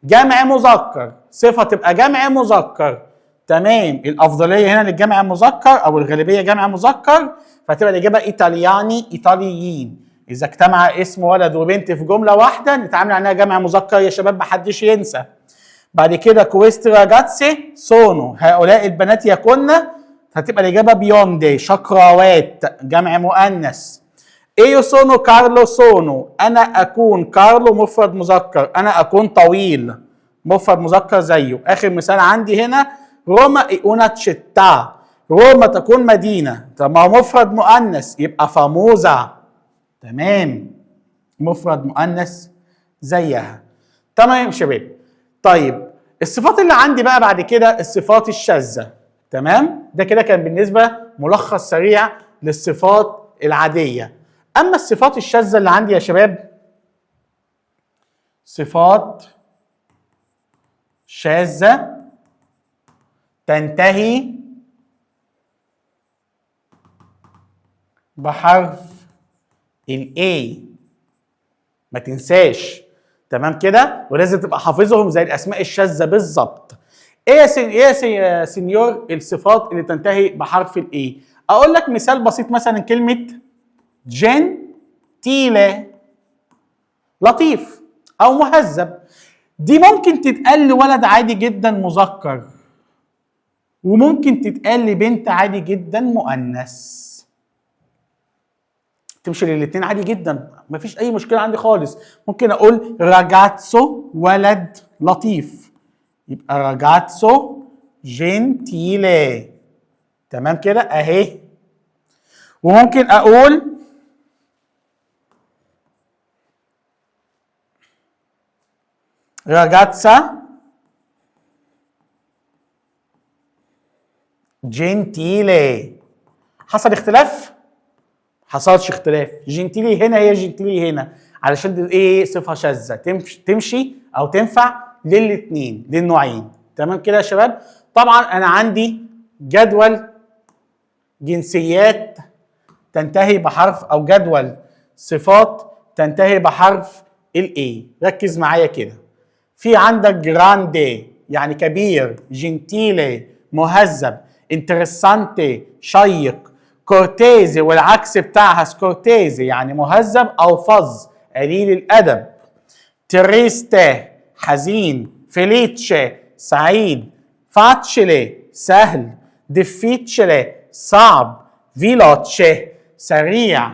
جمع مذكر صفه تبقى جمع مذكر. تمام. الافضليه هنا للجمع المذكر او الغالبيه جمع مذكر، فتبقى الاجابه ايطالياني ايطاليين. اذا اجتمع اسم ولد وبنت في جمله واحده نتعامل عنها جمع مذكر يا شباب، محدش ينسى. بعد كده كويستي راجاتسي سونو هؤلاء البنات يكن، هتبقى الاجابه بيوندي شقراوات جمع مؤنث. ايو سونو كارلو سونو انا اكون كارلو مفرد مذكر، انا اكون طويل مفرد مذكر زيه. اخر مثال عندي هنا روما ايونا تشيتا، روما تكون مدينه، طب ما هو مفرد مؤنث يبقى فاموزا. تمام. مفرد مؤنث زيها. تمام يا شباب. طيب الصفات اللي عندي بقى بعد كده الصفات الشاذه. تمام. ده كده كان بالنسبه ملخص سريع للصفات العاديه. اما الصفات الشاذه اللي عندي يا شباب، صفات شاذه تنتهي بحرف الاي، ما تنساش. تمام كده. ولازم تبقى حافظهم زي الاسماء الشاذه بالظبط. ايه يا سنيور الصفات اللي تنتهي بحرف الاي؟ اقول لك مثال بسيط، مثلا كلمه جنتيله لطيف او مهذب، دي ممكن تتقال لولد عادي جدا مذكر، وممكن تتقال لبنت عادي جدا مؤنث، تمشي للاثنين عادي جدا، مفيش اي مشكله عندي خالص. ممكن اقول راجاتسو ولد لطيف، يبقى راجاتسو جنتيله. تمام كده اهي. وممكن اقول راجاتسا جنتيله. حصل اختلاف؟ حصلش اختلاف. جنتيلي هنا هي جنتيلي هنا، علشان ايه؟ صفه شاذه تمشي او تنفع للاثنين للنوعين. تمام كده يا شباب. طبعا انا عندي جدول جنسيات تنتهي بحرف، او جدول صفات تنتهي بحرف الاي. ركز معايا كده. في عندك جراندي يعني كبير، جنتيلي مهذب، انترسانتي شيق، كورتيزي والعكس بتاعها سكورتيزي يعني مهذب او فظ قليل الادب، تريستي حزين، فيليتشي سعيد، فاتشلي سهل، ديفيتشلي صعب، فيلوتشي سريع.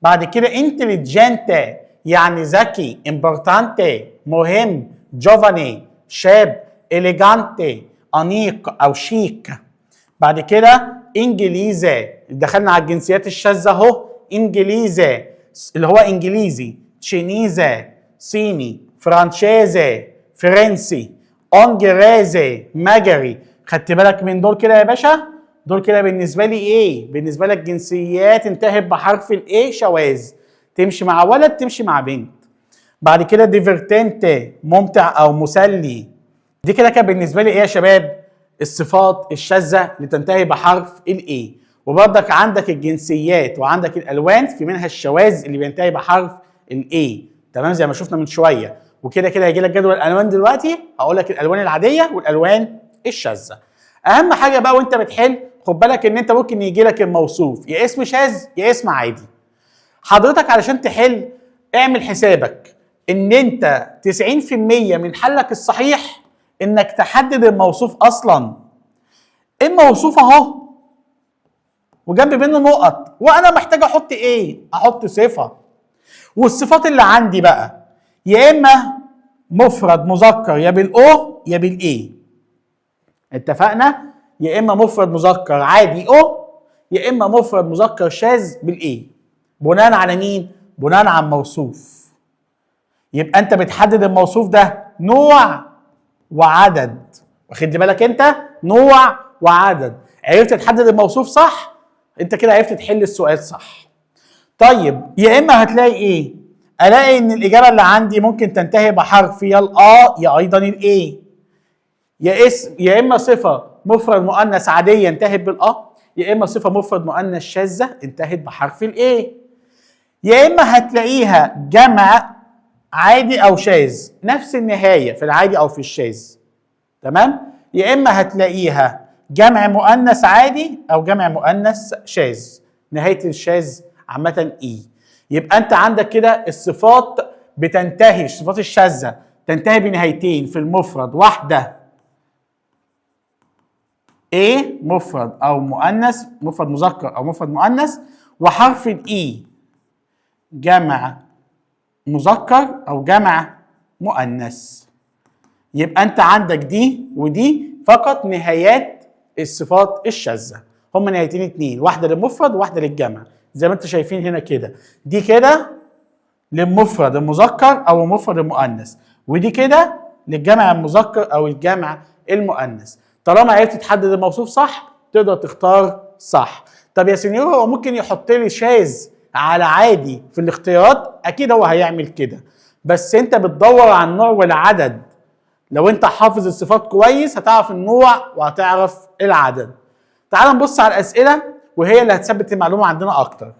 بعد كده انتليجنتي يعني ذكي، امبورتانتي مهم، جوفاني شاب، اليجانتي انيق او شيك. بعد كده انجليزي، دخلنا على الجنسيات الشاذة اهو. انجليزي اللي هو انجليزي، تشينيزي صيني، فرانشيزي فرنسي، اونجريزي مجري. خدت بالك من دول كده يا باشا؟ دول كده بالنسبة لي ايه؟ بالنسبة لك جنسيات انتهت بحرف الايه شواذ، تمشي مع ولد تمشي مع بنت. بعد كده ديفرتنت ممتع او مسلي، دي كده كان بالنسبة لي ايه يا شباب؟ الصفات الشاذة اللي تنتهي بحرف الايه. وبرضك عندك الجنسيات وعندك الالوان، في منها الشواذ اللي بينتهي بحرف الايه، تمام؟ زي ما شفنا من شويه. وكده كده هيجي لك جدول الالوان دلوقتي، هقول لك الالوان العاديه والالوان الشاذه. اهم حاجه بقى وانت بتحل، خد بالك ان انت ممكن يجي لك الموصوف يا اسم شاذ يا اسم عادي. حضرتك علشان تحل اعمل حسابك ان انت 90% من حلك الصحيح انك تحدد الموصوف اصلا. الموصوف اهو وجنب منه نقط، وانا محتاج احط ايه؟ احط صفه. والصفات اللي عندي بقى يا اما مفرد مذكر يا بالاو يا بالاي. اتفقنا؟ يا اما مفرد مذكر عادي او، يا اما مفرد مذكر شاذ بالاي. بناء على مين؟ بناء على الموصوف. يبقى انت بتحدد الموصوف ده نوع وعدد. واخد بالك انت؟ نوع وعدد. عرفت تحدد الموصوف صح، انت كده عرفت تحل السؤال صح. طيب يا اما هتلاقي ايه؟ الاقي ان الاجابه اللي عندي ممكن تنتهي بحرف يا الآ يا ايضا الاي. يا اسم، يا اما صفه مفرد مؤنث عاديه انتهت بالآ، يا اما صفه مفرد مؤنث شاذه انتهت بحرف الاي. يا اما هتلاقيها جمع عادي او شاذ، نفس النهايه في العادي او في الشاذ، تمام؟ يا اما هتلاقيها جمع مؤنث عادي او جمع مؤنث شاذ، نهايه الشاذ عامه اي. يبقى انت عندك كده الصفات بتنتهي، الصفات الشاذه تنتهي بنهايتين في المفرد، واحده ايه مفرد او مؤنث، مفرد مذكر او مفرد مؤنث، وحرف الاي جمع مذكر او جمع مؤنث. يبقى انت عندك دي ودي فقط نهايات الصفات الشاذه، هم نهايتين اتنين، واحده للمفرد وواحده للجمع، زي ما انتم شايفين هنا كده. دي كده للمفرد المذكر او المفرد المؤنث، ودي كده للجمع المذكر او الجمع المؤنث. طالما عرفت تحدد الموصوف صح تقدر تختار صح. طب يا سينيور هو ممكن يحط لي شاذ على عادي في الاختيارات؟ اكيد هو هيعمل كده، بس انت بتدور على النوع والعدد. لو انت حافظ الصفات كويس هتعرف النوع وهتعرف العدد. تعال نبص على الاسئله وهي اللي هتثبت المعلومه عندنا اكتر.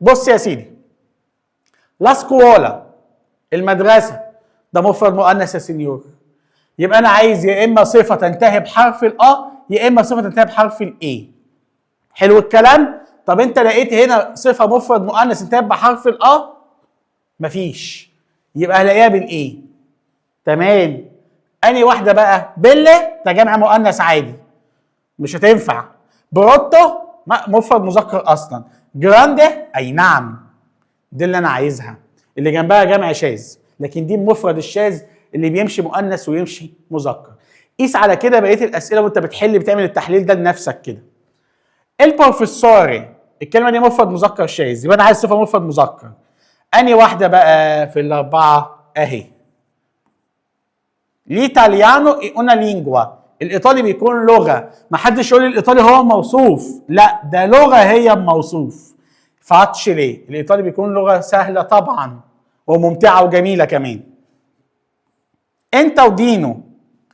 بص يا سيدي، لا سكولا المدرسه ده مفرد مؤنث يا سينيور، يبقى انا عايز يا اما صفه تنتهي بحرف الآ يا اما صفه تنتهي بحرف الاي. حلو الكلام؟ طب انت لقيت هنا صفه مفرد مؤنث انتهت بحرف الآ؟ مفيش، يبقى هلاقيها بالاي. تمام. انهي واحده بقى؟ بيلي ده جمع مؤنث عادي مش هتنفع. بروتو مفرد مذكر اصلا. جراندي اي نعم دي اللي انا عايزها، اللي جنبها جمع شاذ، لكن دي المفرد الشاذ اللي بيمشي مؤنث ويمشي مذكر. قيس على كده بقيه الاسئله وانت بتحل، بتعمل التحليل ده لنفسك كده. البروفيسوري الكلمه دي مفرد مذكر شاذ، يبقى انا عايز صفه مفرد مذكر. انهي واحده بقى في الاربعه؟ اهي ليتاليانو اي انا لينجوا، الايطالي بيكون لغه. ما حدش يقول لي الايطالي هو موصوف، لا ده لغه هي موصوف. فاتشلي الايطالي بيكون لغه سهله طبعا وممتعه وجميله كمان. انت ودينو،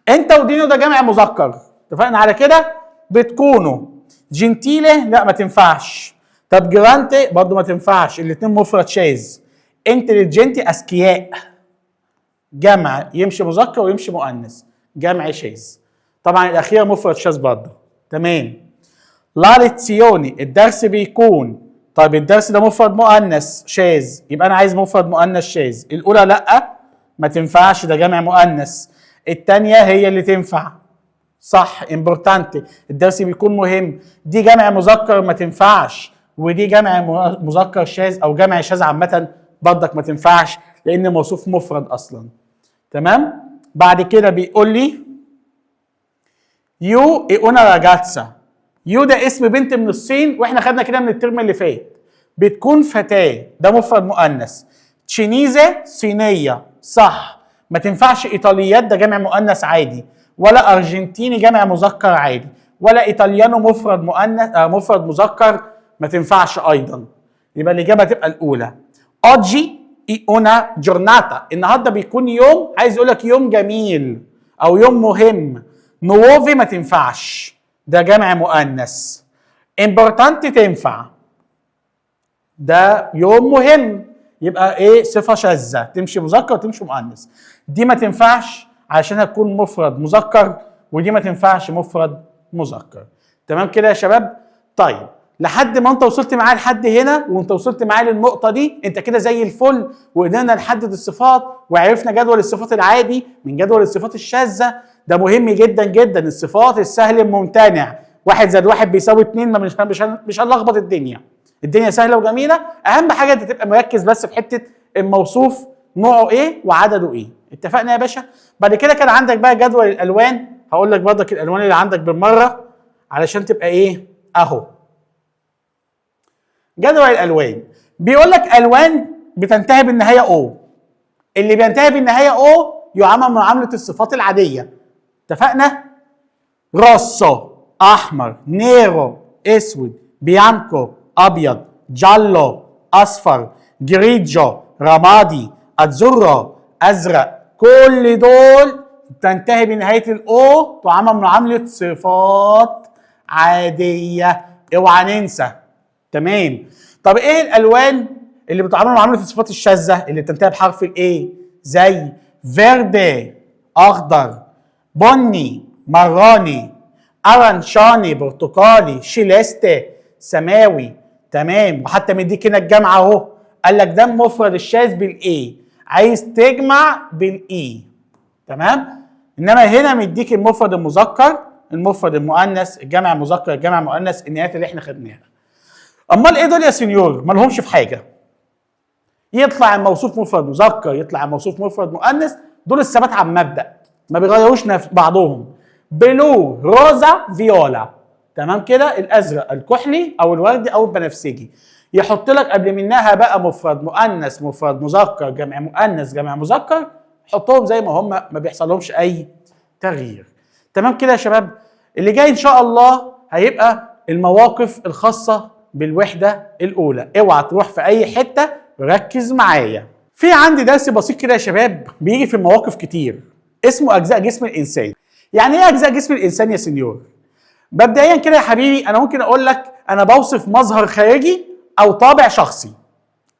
انت ودينو ده جمع مذكر، اتفقنا على كده؟ بتكونوا جنتيلي لا ما تنفعش. طب جرانتي برضه ما تنفعش، الاثنين مفرد شاذ. انتليجنتي اذكياء جمع يمشي مذكر ويمشي مؤنث، جمع شاذ. طبعا الاخيره مفرد شاذ برضه. تمام. لا ليتسيوني الدرس بيكون، طيب الدرس ده مفرد مؤنث شاذ، يبقى انا عايز مفرد مؤنث شاذ. الاولى لا ما تنفعش ده جمع مؤنث، الثانيه هي اللي تنفع صح. امبورتانتي الدرس بيكون مهم، دي جمع مذكر ما تنفعش، ودي جمع مذكر شاذ او جمع شاذ عامه برضك ما تنفعش لان موصوف مفرد اصلا. تمام. بعد كده بيقول لي يو اي اونا راجاتسا. يو ده اسم بنت من الصين، واحنا خدنا كده من الترم اللي فات. بتكون فتاة، ده مفرد مؤنث. تشينيزة صينية، صح. ما تنفعش ايطاليات، ده جمع مؤنث عادي. ولا ارجنتيني جمع مذكر عادي. ولا ايطاليانو مفرد مؤنث مفرد مذكر، ما تنفعش ايضا. يبقى الاجابه تبقى الاولى. اوجي اي اونا جورناتا، النهارده بيكون يوم، عايز يقول لك يوم جميل او يوم مهم. نووفي ما تنفعش، ده جمع مؤنث. امبورتانتي تنفع، ده يوم مهم، يبقى ايه؟ صفه شاذه، تمشي مذكر وتمشي مؤنث. دي ما تنفعش عشان هتكون مفرد مذكر، ودي ما تنفعش مفرد مذكر. تمام كده يا شباب؟ طيب لحد ما انت وصلت معايا لحد هنا، وانت وصلت معايا للنقطه دي، انت كده زي الفل، وقدرنا نحدد الصفات، وعرفنا جدول الصفات العادي من جدول الصفات الشاذه. ده مهم جدا جدا. الصفات السهل الممتنع، 1 زائد 1 بيساوي 2، مش هنلخبط الدنيا. الدنيا سهله وجميله. اهم حاجه انت تبقى مركز بس في حته الموصوف نوعه ايه وعدده ايه. اتفقنا يا باشا؟ بعد كده كان عندك بقى جدول الالوان، هقول لك برضك الالوان اللي عندك بالمره علشان تبقى ايه اهو. جدول الالوان بيقول لك الوان بتنتهي بالنهايه او. اللي بينتهي بالنهايه او يعامل معامله الصفات العاديه. اتفقنا؟ روسو احمر، نيرو اسود، بيانكو ابيض، جالو اصفر، جريجو رمادي، اتزورو ازرق. كل دول تنتهي بنهايه الاو، تعامل معامله صفات عاديه. اوعى ننسى. تمام. طب ايه الالوان اللي بتعامل معامله الصفات الشاذه اللي بتنتهي بحرف الاي؟ زي فيردي اخضر، بني مراني، ارنشاني برتقالي، شيليستي سماوي. تمام. وحتى مديك هنا الجمع اهو، قال لك ده المفرد الشاذ بالاي، عايز تجمع بالاي. تمام. انما هنا مديك المفرد المذكر، المفرد المؤنث، الجمع المذكر، الجمع المؤنث، النهايات اللي احنا خدناها. امال ايه دول يا سنيور؟ ما لهمش في حاجه. يطلع الموصوف مفرد مذكر، يطلع الموصوف مفرد مؤنث، دول الثبات عن مبدا، ما بيغيروش بعضهم. بلو، روزا، فيولا. تمام كده؟ الازرق، الكحلي او الوردي او البنفسجي. يحط لك قبل منها بقى مفرد مؤنث، مفرد مذكر، جمع مؤنث، جمع مذكر، حطهم زي ما هم، ما بيحصلهمش اي تغيير. تمام كده يا شباب؟ اللي جاي ان شاء الله هيبقى المواقف الخاصه بالوحده الاولى. اوعى تروح في اي حته، ركز معايا. في عندي درس بسيط كده يا شباب بيجي في المواقف كتير، اسمه اجزاء جسم الانسان. يعني ايه اجزاء جسم الانسان يا سنيور؟ مبدئيا كده يا حبيبي انا ممكن اقول لك انا بوصف مظهر خارجي او طابع شخصي.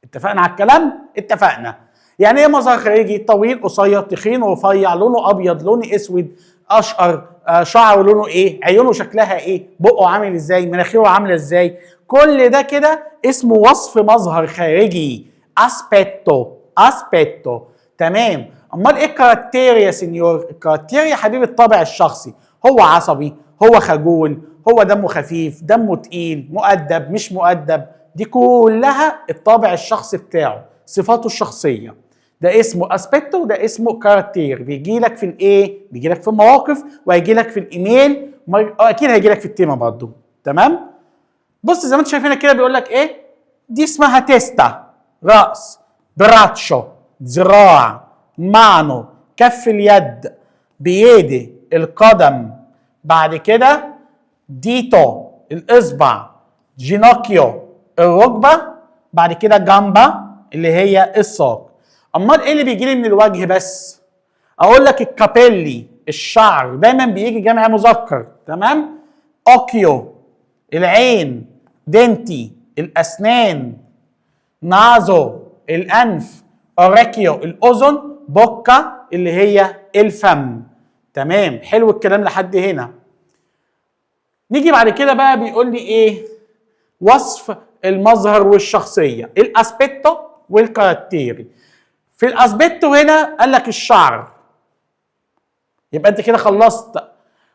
اتفقنا على الكلام؟ اتفقنا. يعني ايه مظهر خارجي؟ طويل، قصير، تخين، رفيع، لونه ابيض، لونه اسود، اشقر، شعره لونه ايه، عيونه شكلها ايه، بقه عامل ازاي، مناخيره عامله ازاي. كل ده كده اسمه وصف مظهر خارجي، اسبيتو. تمام. امال ايه الكاركتير يا سنيور؟ الكاركتير يا حبيبي الطابع الشخصي. هو عصبي، هو خجول، هو دمه خفيف، دمه تقيل، مؤدب، مش مؤدب. دي كلها الطابع الشخصي بتاعه، صفاته الشخصيه. ده اسمه اسبيتو، ده اسمه كاركتير. بيجي لك في الايه؟ بيجي لك في المواقف، وهيجي لك في الايميل، اكيد هيجي لك في التيمه برضه. تمام؟ بص زي ما انت شايفين كده بيقول لك ايه؟ دي اسمها تيستا، راس، براتشو، ذراع، مانو، كف اليد، بيدي، القدم. بعد كده ديتو، الاصبع، جينوكيو، الركبه. بعد كده جامبا اللي هي الساق. امال ايه اللي بيجي لي من الوجه بس؟ اقول لك الكابيلي، الشعر دايما بيجي جمع مذكر. تمام؟ اوكيو، العين، دنتي، الاسنان، نازو، الانف، اوريكيو، الاذن، بوكا اللي هي الفم. تمام. حلو الكلام لحد هنا. نيجي بعد كده بقى بيقول لي ايه؟ وصف المظهر والشخصيه، الاسبيتو والكاركتيري. في الاسبيتو هنا قال لك الشعر، يبقى انت كده خلصت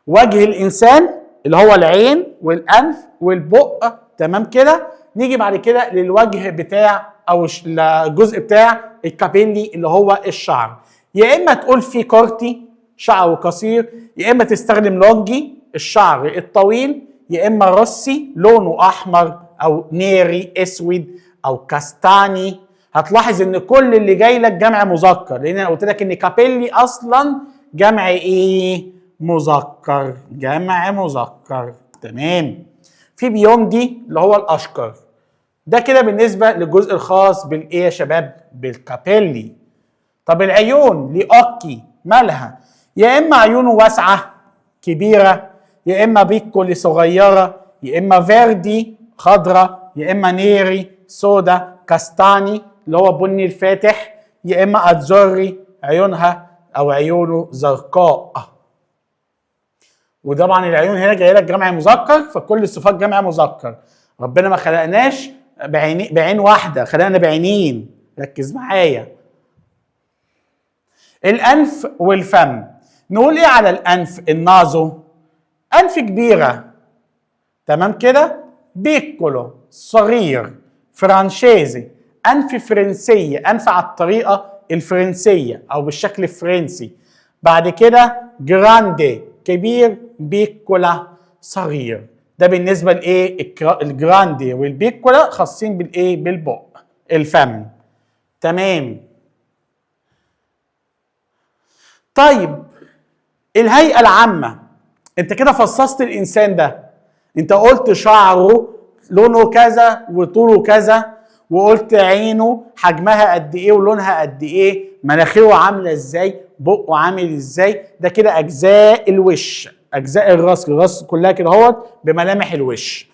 وجه الانسان اللي هو العين والانف والبق. تمام كده؟ نيجي بعد كده للوجه بتاع او الجزء بتاع الكابيلي اللي هو الشعر. يا اما تقول في كورتي شعره قصير، يا اما تستخدم لونجي الشعر الطويل، يا اما روسي لونه احمر او نيري اسود او كاستاني. هتلاحظ ان كل اللي جاي لك جمع مذكر، لان انا قلت لك ان كابيلي اصلا جمع ايه؟ مذكر، جمع مذكر. تمام. في بيوندي اللي هو الاشقر. ده كده بالنسبه للجزء الخاص بالايه يا شباب؟ بالكابيلي. طب العيون لأوكي مالها؟ يا اما عيونه واسعه كبيره، يا اما بيكولي صغيره، يا اما فيردي خضراء، يا اما نيري سودا، كاستاني اللي هو بني الفاتح، يا اما اتزوري عيونها او عيونه زرقاء. وطبعا العيون هنا جايه لك جمع مذكر، فكل الصفات جمع مذكر. ربنا ما خلقناش بعين واحده، خلقنا بعينين. ركز معايا. الانف والفم. نقول ايه على الانف؟ النازو، انف كبيره. تمام كده. بيكولو صغير. فرانشيزي انف فرنسيه، انف على الطريقه الفرنسيه او بالشكل الفرنسي. بعد كده جراندي كبير، بيكولا صغير. ده بالنسبه لايه؟ الجراندي والبيكولا خاصين بالايه؟ بالبق، الفم. تمام. طيب الهيئه العامه، انت كده فصصت الانسان ده. انت قلت شعره لونه كذا وطوله كذا، وقلت عينه حجمها قد ايه ولونها قد ايه، مناخيره عامله ازاي، بقه عامل ازاي. ده كده اجزاء الوش، اجزاء الراس، الراس كلها كده اهوت بملامح الوش.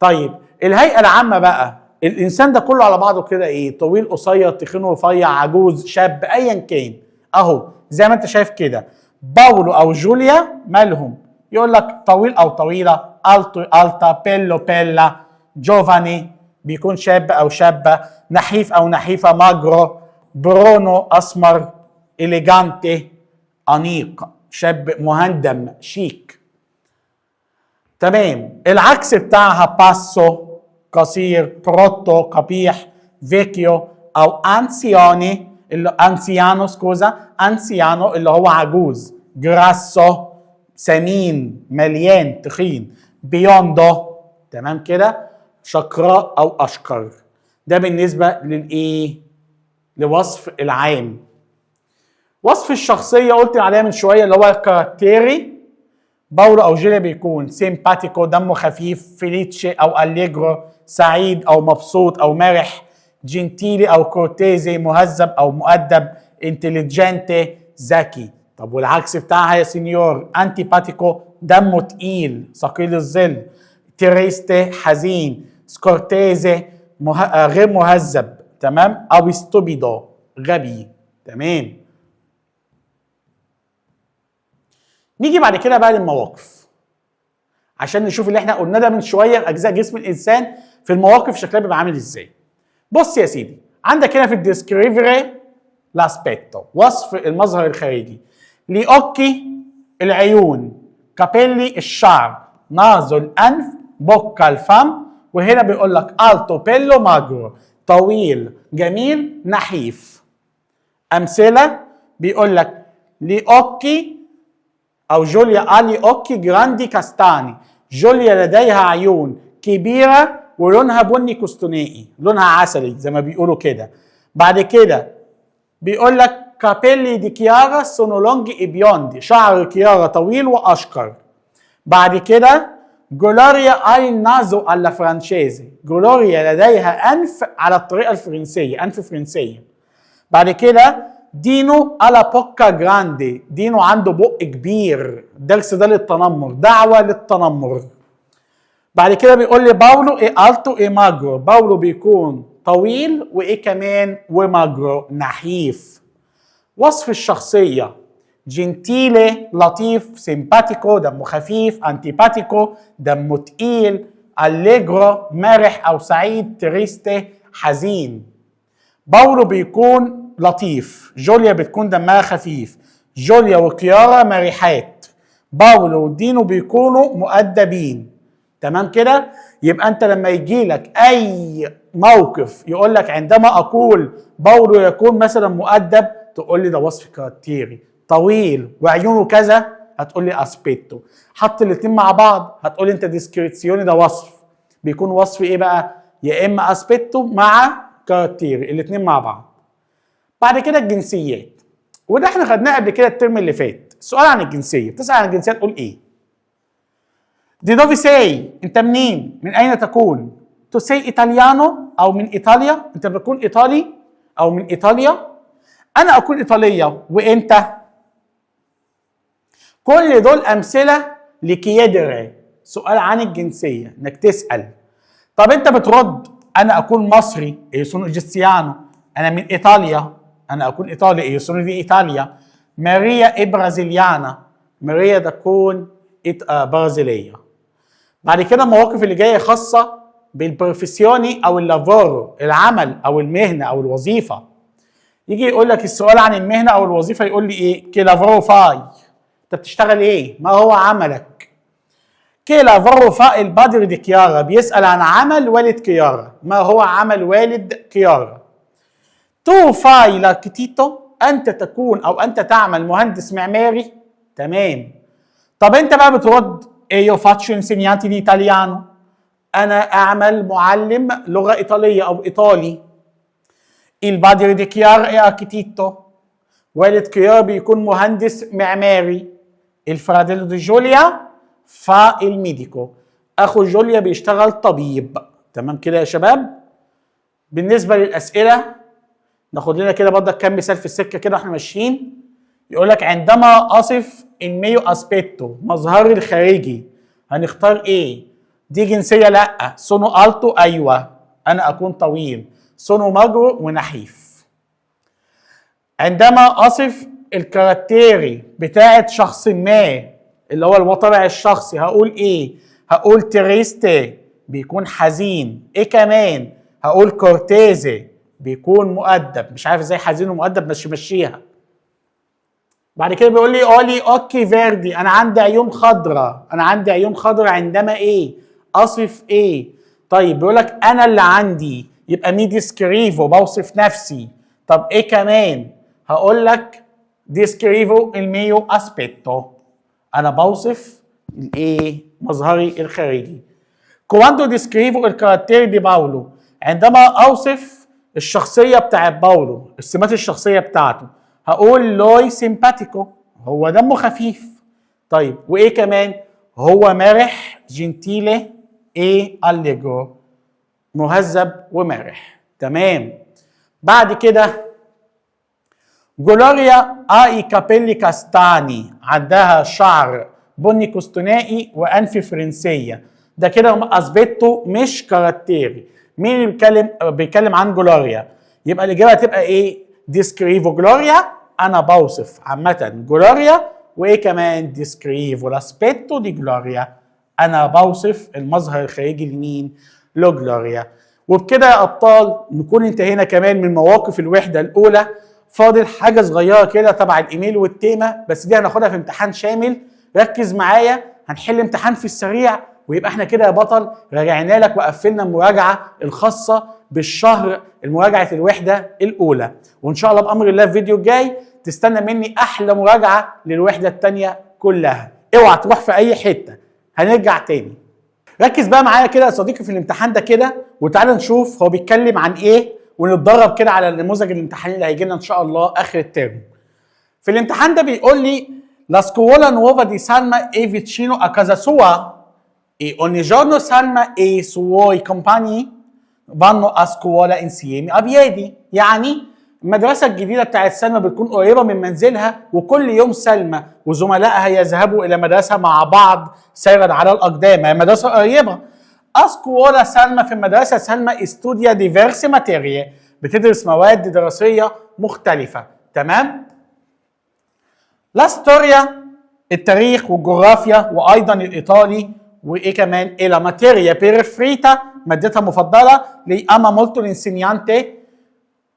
طيب الهيئه العامه بقى، الانسان ده كله على بعضه كده ايه؟ طويل قصير تخين رفيع عجوز شاب ايا كان، اهو زي ما انت شايف كده. باولو او جوليا مالهم؟ يقول لك طويل او طويله، التو التا، بيلو بيلا. جوفاني بيكون شاب او شابه، نحيف او نحيفه، ماجرو. برونو اسمر، اليجانتي انيق، شاب مهندم شيك. تمام. العكس بتاعها باسو قصير، بروتو قبيح، فيكيو او انسيوني انسيانو انسيانو اللي هو عجوز، جراسو سمين مليان تخين، بيوندو تمام كده شقراء او اشقر. ده بالنسبه للايه؟ لوصف العام. وصف الشخصيه قلت عليها من شويه اللي هو الكاركتيري. باولو او جيليا بيكون سيمباتيكو دمه خفيف، فيليتشي او أليجرو سعيد او مبسوط او مرح، جنتيلي او كورتيزي مهذب او مؤدب، انتليجنتي ذكي. طب والعكس بتاعها يا سينيور؟ انتيباتيكو دمه تقيل ثقيل الظل، تريستي حزين، سكورتيزي غير مهذب. تمام. او ستوبيدو غبي. تمام. نيجي بعد كده بقى للمواقف عشان نشوف اللي احنا قلنا ده من شويه، اجزاء جسم الانسان في المواقف شكلها بيبقى عامل ازاي. بص يا سيدي، عندك هنا في الديسكريفري لاسبيتو وصف المظهر الخارجي، لي اوكي العيون، كابيلي الشعر، نازو الانف، بوكا الفم، وهنا بيقول لك التو بيلو ماجرو طويل جميل نحيف. امثله بيقول لك لي اوكي او جوليا الي اوكي جراندي كاستاني، جوليا لديها عيون كبيره ولونها بني كستونائي، لونها عسلي زي ما بيقولوا كده. بعد كده بيقول لك كابيلي دي كيارا سونو لونجي اي بيوندي، شعر كيارا طويل واشقر. بعد كده جولوريا اي نازو alla فرانشيزي، جولوريا لديها انف على الطريقه الفرنسيه، انف فرنسيه. بعد كده دينو الا بوكا جراندي، دينو عنده بق كبير، الدرس ده للتنمر، دعوه للتنمر. بعد كده بيقول لي باولو اي التو اي ماجرو، باولو بيكون طويل وايه كمان؟ وماجرو نحيف. وصف الشخصيه جنتيلي لطيف، سيمباتيكو دمه خفيف، انتيباتيكو دمه تقيل، أليجرو مرح او سعيد، تريستي حزين. باولو بيكون لطيف، جوليا بتكون دمها خفيف، جوليا وكيارا مرحات، باولو ودينو بيكونوا مؤدبين. تمام كده؟ يبقى انت لما يجي لك اي موقف يقول لك عندما اقول باولو يكون مثلا مؤدب، تقول لي ده وصف كاركتيري، طويل وعيونه كذا، هتقول لي اسبيتو. حط الاثنين مع بعض هتقول لي انت ديسكريتسيوني، ده وصف. بيكون وصف ايه بقى؟ يا اما اسبيتو مع كاراتيري، الاثنين مع بعض. بعد كده الجنسيات، وده احنا خدناه قبل كده الترم اللي فات. السؤال عن الجنسيه، بتسال عن الجنسيه تقول ايه؟ دي دوفي ساي، انت منين؟ من اين تكون؟ تو ساي ايطاليانو او من ايطاليا، انت بتكون ايطالي او من ايطاليا. انا اكون ايطاليه، وانت؟ كل دول امثله لكيادر، سؤال عن الجنسيه انك تسال. طب انت بترد انا اكون مصري، اي سونو جيستيانو. انا من ايطاليا، انا اكون ايطالي، اي سونو دي ايطاليا. ماريا اي برازيليانا، ماريا تكون برازيليه. بعد كده المواقف اللي جايه خاصه بالبروفيسيوني او اللافورو، العمل او المهنه او الوظيفه. يجي يقول لك السؤال عن المهنه او الوظيفه يقول لي ايه؟ كي لافورو فاي، انت بتشتغل ايه؟ ما هو عملك؟ كي لافورو فاي البادر دي كيارا، بيسال عن عمل والد كيارا، ما هو عمل والد كيارا؟ تو فاي لاركتيتو، انت تكون او انت تعمل مهندس معماري. تمام. طب انت بقى بترد ايو فاتشو انسينيانتي دي ايطاليانو، انا اعمل معلم لغه ايطاليه او ايطالي. البادر دي كيار اي اركتيتو، والد كيار بيكون مهندس معماري. الفراديلو دي جوليا فا الميديكو، اخو جوليا بيشتغل طبيب. تمام كده يا شباب؟ بالنسبه للاسئله ناخد لنا كده برضك كام مثال في السكه كده واحنا ماشيين. يقول لك عندما اصف الميو اسبيتو، مظهري الخارجي، هنختار ايه؟ دي جنسيه لا، سونو التو ايوه، انا اكون طويل. سونو ماجرو ونحيف. عندما اصف الكاركتيري بتاعت شخص ما، اللي هو الطبع الشخصي، هقول ايه؟ هقول تريستي، بيكون حزين. ايه كمان؟ هقول كورتيزي، بيكون مؤدب. مش عارف ازاي حزين ومؤدب بس مشيها. بعد كده بيقول لي اولي اوكي فيردي، انا عندي عيون خضراء. انا عندي عيون خضراء عندما ايه؟ اصف ايه؟ طيب بيقول لك انا اللي عندي، يبقى مي ديسكريفو، بوصف نفسي. طب ايه كمان؟ هقول لك ديسكريفو الميو اسبيتو، انا بوصف الايه؟ مظهري الخارجي. كواندو ديسكريفو الكاركتير دي باولو، عندما اوصف الشخصيه بتاعت باولو، السمات الشخصيه بتاعته، هقول لوي سيمباتيكو، هو دمه خفيف. طيب وايه كمان؟ هو مرح، جنتيلي ايه أليجو، مهذب ومرح. تمام. بعد كده جولوريا اي كابيلي كاستاني، عندها شعر بني كستنائي وانف فرنسيه. ده كده اثبته مش كاركتيري. مين اللي بيتكلم عن جولوريا؟ يبقى الاجابه هتبقى ايه؟ ديسكريفو جلوريا، انا بوصف عامه جلوريا. وايه كمان؟ ديسكريفو لاسبيتو دي جلوريا، انا بوصف المظهر الخارجي لمين؟ لجلوريا. وبكده يا ابطال نكون انتهينا كمان من مواقف الوحده الاولى. فاضل حاجه صغيره كده تبع الايميل والتيمه، بس دي هناخدها في امتحان شامل. ركز معايا، هنحل امتحان في السريع ويبقى احنا كده يا بطل راجعنا لك وقفلنا المراجعه الخاصه بالشهر، المراجعه الوحده الاولى. وان شاء الله بامر الله الفيديو الجاي تستنى مني احلى مراجعه للوحده الثانيه كلها. اوعى تروح في اي حته، هنرجع تاني. ركز بقى معايا كده يا صديقي في الامتحان ده كده، وتعالى نشوف هو بيتكلم عن ايه، ونتدرب كده على النموذج الامتحاني اللي هيجي لنا ان شاء الله اخر الترم. في الامتحان ده بيقول لي La scuola nuova di Salma è vicino a casa sua e ogni giorno Salma e i suoi compagni vanno a scuola insieme a piedi. يعني المدرسة الجديدة بتاعت سلمى بتكون قريبة من منزلها، وكل يوم سلمى وزملائها يذهبوا إلى مدرسة مع بعض سيرا على الأقدام. هي مدرسة قريبة. أسكولا سلمى، في المدرسة سلمى استوديا ديفيرسي ماتيريا، بتدرس مواد دراسية مختلفة. تمام؟ لا ستوريا، التاريخ والجغرافيا، وأيضا الإيطالي، وإيه كمان؟ إلى ماتيريا بيرفريتا، مادتها مفضلة. لي أما مولتو لإنسينيانتي،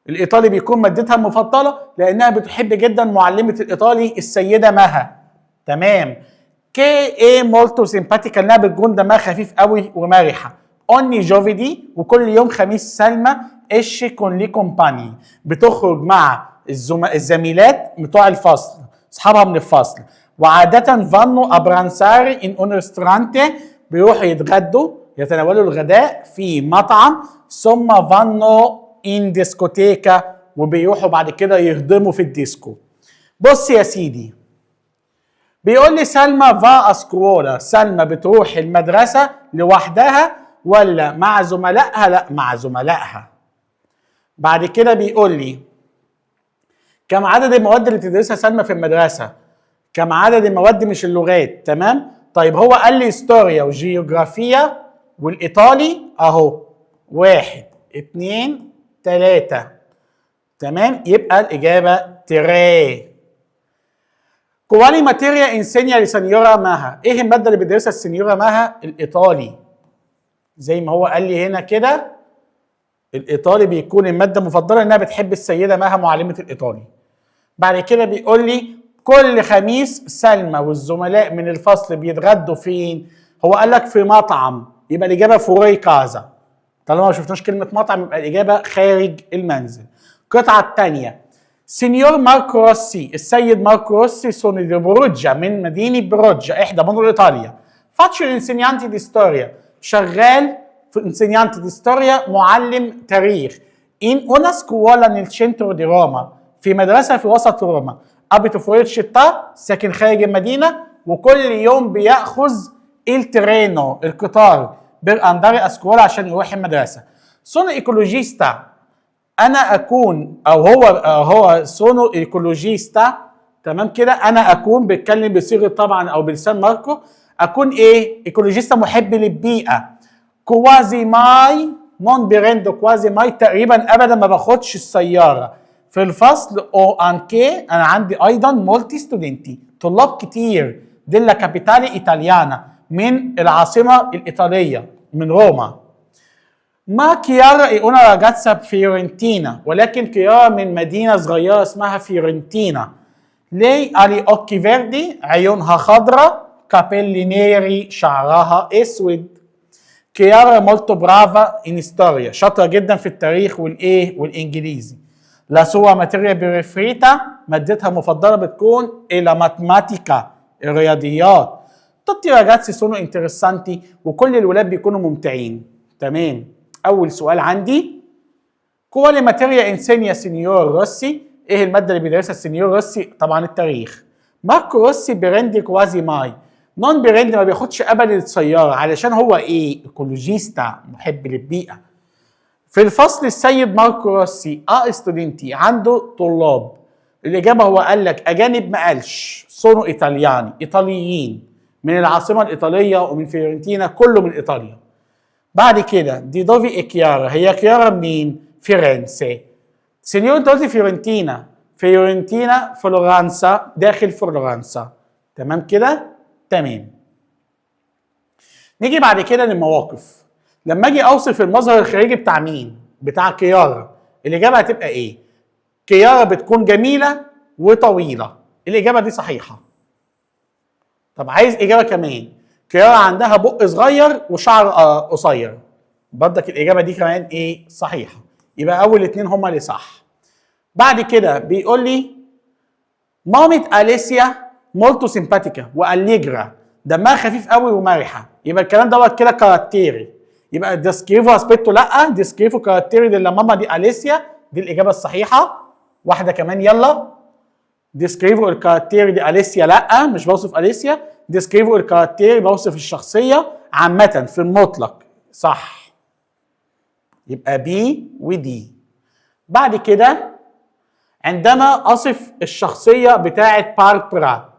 الإيطالي بيكون مادتها المفضلة لأنها بتحب جدا معلمة الإيطالي السيدة مها. تمام. كي اي مولتو سيمباتيكا، انها بتكون دمها خفيف قوي ومرحه. اوني جوفيدي، وكل يوم خميس سلمى اشي كون لي كومباني، بتخرج مع الزميلات بتوع الفصل، اصحابها من الفصل. وعادة فانو ابرانساري ان اون ريستورانتي، بيروحوا يتغدوا يتناولوا الغداء في مطعم، ثم فانو ان ديسكوتيكا، وبيروحوا بعد كده يهضموا في الديسكو. بص يا سيدي، بيقول لي سلمى فا اسكولا، سلمى بتروح المدرسة لوحدها ولا مع زملائها؟ لا مع زملائها. بعد كده بيقول لي كم عدد المواد اللي بتدرسها سلمى في المدرسة؟ كم عدد المواد مش اللغات، تمام؟ طيب هو قال لي هيستوريا وجيوغرافيا والايطالي اهو، 1 2 3، تمام؟ يبقى الاجابة تري. كوالي ماتيريا انسينيا لسنيورا ماها، ايه المادة اللي بيدرسها السنيورا ماها؟ الايطالي. زي ما هو قال لي هنا كده، الايطالي بيكون المادة المفضلة انها بتحب السيدة ماها معلمة الايطالي. بعد كده بيقول لي كل خميس سلمى والزملاء من الفصل بيتغدوا فين؟ هو قال لك في مطعم، يبقى الاجابه فوري كازا. طالما ما شفناش كلمه مطعم يبقى الاجابه خارج المنزل. القطعه الثانيه، سينيور ماركو روسي، السيد ماركو روسي سوني دي بروجيا، من مدينه بروجيا احدى مدن ايطاليا. فاتشو انسينيانتي دي ستوريا، شغال في انسينيانتي دي ستوريا، معلم تاريخ. ان اون سكولا نيل سنترو دي روما، في مدرسه في وسط روما. ابيتو فويل شتا، ساكن خارج المدينه، وكل يوم بياخذ الترينو القطار بالانداري اسكولا عشان يروح المدرسه. سونو ايكولوجيستا، انا اكون، او هو سونو ايكولوجيستا، تمام كده؟ انا اكون بيتكلم بصيغه طبعا او بلسان ماركو، اكون ايه؟ ايكولوجيستا محب للبيئه. كوازي ماي نون بيرندو، كوازي ماي تقريبا ابدا ما باخدش السياره في الفصل. او انكي، انا عندي ايضا مولتي ستودنتي، طلاب كتير. ديلا كابيتالي ايطاليانا، من العاصمه الايطاليه من روما. ما كيارا اي انا راجاتسا فيورنتينا، ولكن كيارا من مدينه صغيره اسمها فيورنتينا. لي الي اوكي فيردي، عيونها خضراء. كابيلي نيري، شعرها اسود. كيارا مولتو برافا ان هيستوريا، شاطره جدا في التاريخ والايه والانجليزي. لا سوا ماتيريا بريفريتا، مادتها المفضله بتكون الى ماتماتيكا، الرياضيات. توتي راجاتسي سونو انترسانتي، وكل الولاد بيكونوا ممتعين. تمام. اول سؤال عندي، كوالي ماتيريا انسينيا سينيور روسي، ايه الماده اللي بيدرسها السينيور روسي؟ طبعا التاريخ. ماركو روسي بيرندي كوازي ماي، نون بيرندي ما بياخدش ابدا السياره، علشان هو ايه؟ ايكولوجيستا، محب للبيئه. في الفصل السيد ماركو روسي استودنتي، عنده طلاب. الاجابه هو قال لك اجانب، ما قالش. سونو ايطالياني، ايطاليين من العاصمه الايطاليه ومن فيورنتينا، كله من ايطاليا. بعد كده دي دوفي كيارا، هي كيارا منين؟ فيرنسي. سينيور انت قلت فيورنتينا، فيورنتينا فلورنسا، داخل فلورنسا. تمام كده؟ تمام. نيجي بعد كده للمواقف. لما اجي اوصف المظهر الخارجي بتاع مين؟ بتاع كيارا، الاجابه هتبقى ايه؟ كيارا بتكون جميله وطويله، الاجابه دي صحيحه. طب عايز اجابه كمان، كيارا عندها بق صغير وشعر قصير، برضك الاجابه دي كمان ايه؟ صحيحه. يبقى اول اتنين هما اللي صح. بعد كده بيقول لي مامة أليسيا مولتو سيمباتيكا واليجرا، دمها خفيف قوي ومرحه. يبقى الكلام دوت كده كاركتيري، يبقى ديسكريفو اسبيتو لا، ديسكريفو كاركتيري دي ماما دي أليسيا، دي الاجابه الصحيحه. واحده كمان يلا. ديسكريفو الكاركتيري دي أليسيا لا، مش بوصف أليسيا. ديسكريفو الكاركتيري بوصف الشخصيه عامه في المطلق، صح. يبقى بي ودي. بعد كده عندما اصف الشخصيه بتاعه باربرا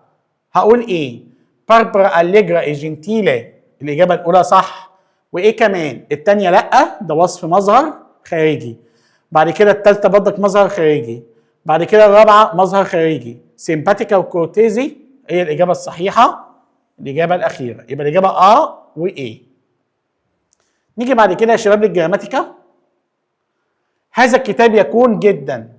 هقول ايه؟ باربرا أليجرا اي جنتيلي، الاجابه الاولى صح. وايه كمان؟ الثانيه لا، ده وصف مظهر خارجي. بعد كده الثالثه برضك مظهر خارجي. بعد كده الرابعه مظهر خارجي. سيمباتيكا وكورتيزي هي الاجابه الصحيحه، الاجابه الاخيره. يبقى الاجابه وايه. نيجي بعد كده يا شباب للجراماتيكا. هذا الكتاب يكون جدا.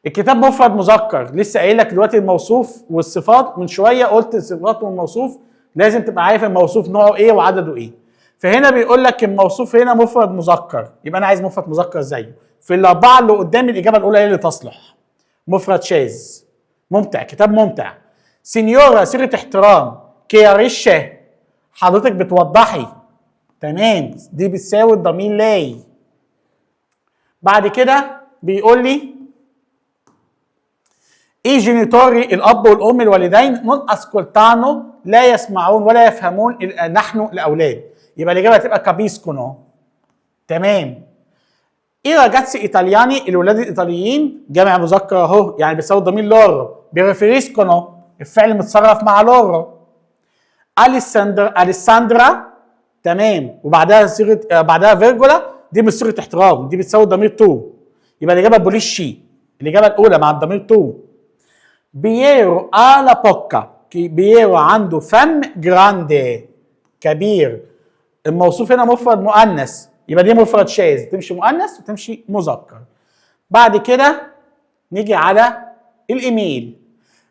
الكتاب مفرد مذكر، لسه قايل لك دلوقتي الموصوف والصفات من شويه، قلت الصفات والموصوف لازم تبقى عارف الموصوف نوعه ايه وعدده ايه. فهنا بيقول لك الموصوف هنا مفرد مذكر، يبقى انا عايز مفرد مذكر زيه. في الاربعه اللي قدامي الاجابه الاولى هي اللي تصلح. مفرد شاذ. ممتع، كتاب ممتع. سينيورا صيغه احترام. كياريشه حضرتك بتوضحي. تمام، دي بتساوي الضمير لاي. بعد كده بيقول لي اي جينيتوري الاب والام الوالدين نون اسكولتانو لا يسمعون ولا يفهمون نحن الاولاد. يبقى الاجابه هتبقى كابيسكونو. تمام. اي راجاتسي ايطالياني الولاد الايطاليين جمع مذكر اهو، يعني بيساوي الضمير لورو. بيريفيريسكونو الفعل متصرف مع لورو. اليساندرا تمام، وبعدها صيغه بعدها فيرجولا، دي مش صيغه احترام، دي بتساوي الضمير تو. يبقى الاجابه بوليشي، الاجابه الاولى مع الضمير تو. بييرو الا بوكا، بييرو عنده فم جراندي كبير. الموصوف هنا مفرد مؤنث، يبقى دي مفرد شاذ، تمشي مؤنث وتمشي مذكر. بعد كده نيجي على الايميل.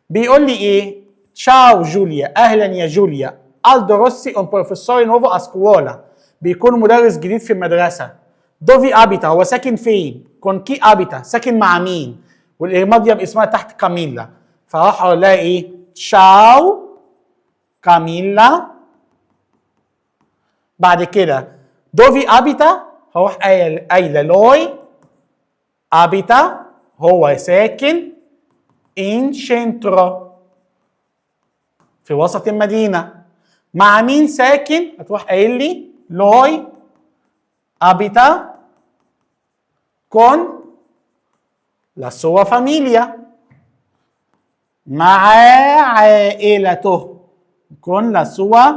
بيقول لي ايه؟ تشاو جوليا، اهلا يا جوليا. الدو روسي un professore nuovo a scuola، بيكون مدرس جديد في المدرسه. دوفي ابيتا، هو ساكن فين؟ كون كي ابيتا، ساكن مع مين؟ والماضيه باسمها تحت كاميلا، فراح اقول لها ايه؟ تشاو كاميلا. بعد كده دوفي ابيتا، هروح قايله لوي ابيتا، هو ساكن ان شنترو، في وسط المدينه. مع مين ساكن؟ هتروح قايل لي لوي ابيتا كون لا سوا فاميليا، مع عائلته، كون لا سوا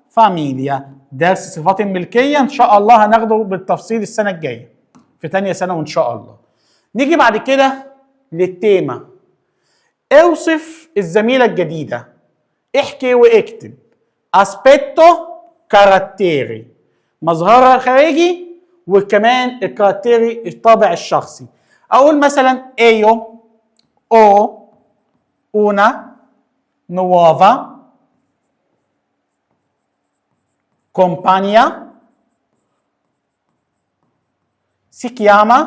فاميليا. درس صفات الملكيه ان شاء الله هناخده بالتفصيل السنه الجايه في تانية ثانوي ان شاء الله. نيجي بعد كده للتيمه. اوصف الزميله الجديده، احكي واكتب. اسبيتو كاراتيري، مظهرها الخارجي وكمان الكاراتيري الطابع الشخصي. اقول مثلا ايو او una nuova compagna si chiama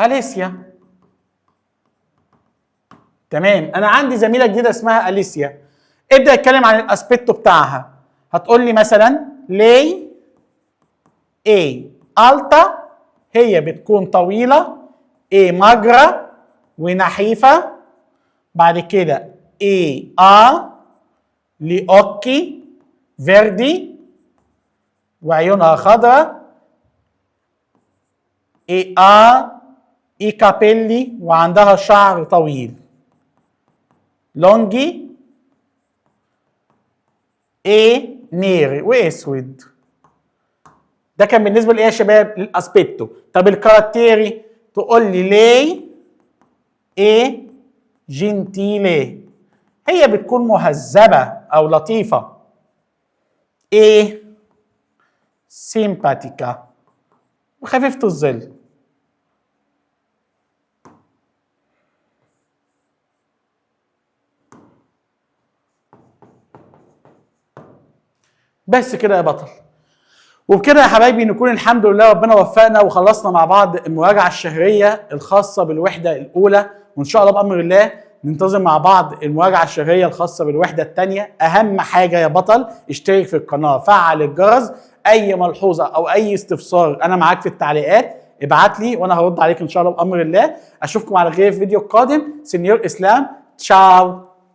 أليسيا. تمام، انا عندي زميله جديده اسمها أليسيا. ابدا اتكلم عن الاسبيتو بتاعها. هتقول لي مثلا لي اي التا، هي بتكون طويله. اي ماجرا ونحيفه. بعد كده اي لي اوكي فيردي وعيونها خضراء. اي كابيلي وعندها شعر طويل. لونجي اي نيري واسود. ده كان بالنسبه لايه يا شباب؟ للاسبيتو. طب الكاراتيري تقول لي لي اي جنتيلي، هي بتكون مهذبه او لطيفه. اي سيمباتيكا وخفيفه الظل. بس كده يا بطل. وبكده يا حبايبي نكون الحمد لله ربنا وفقنا وخلصنا مع بعض المراجعه الشهريه الخاصه بالوحده الاولى، وان شاء الله بامر الله ننتظم مع بعض المراجعه الشهريه الخاصه بالوحده الثانيه. اهم حاجه يا بطل اشترك في القناه، فعل الجرس، اي ملحوظه او اي استفسار انا معاك في التعليقات ابعت لي وانا هرد عليك ان شاء الله بامر الله. اشوفكم على خير في فيديو قادم. سينيور اسلام، تشاو.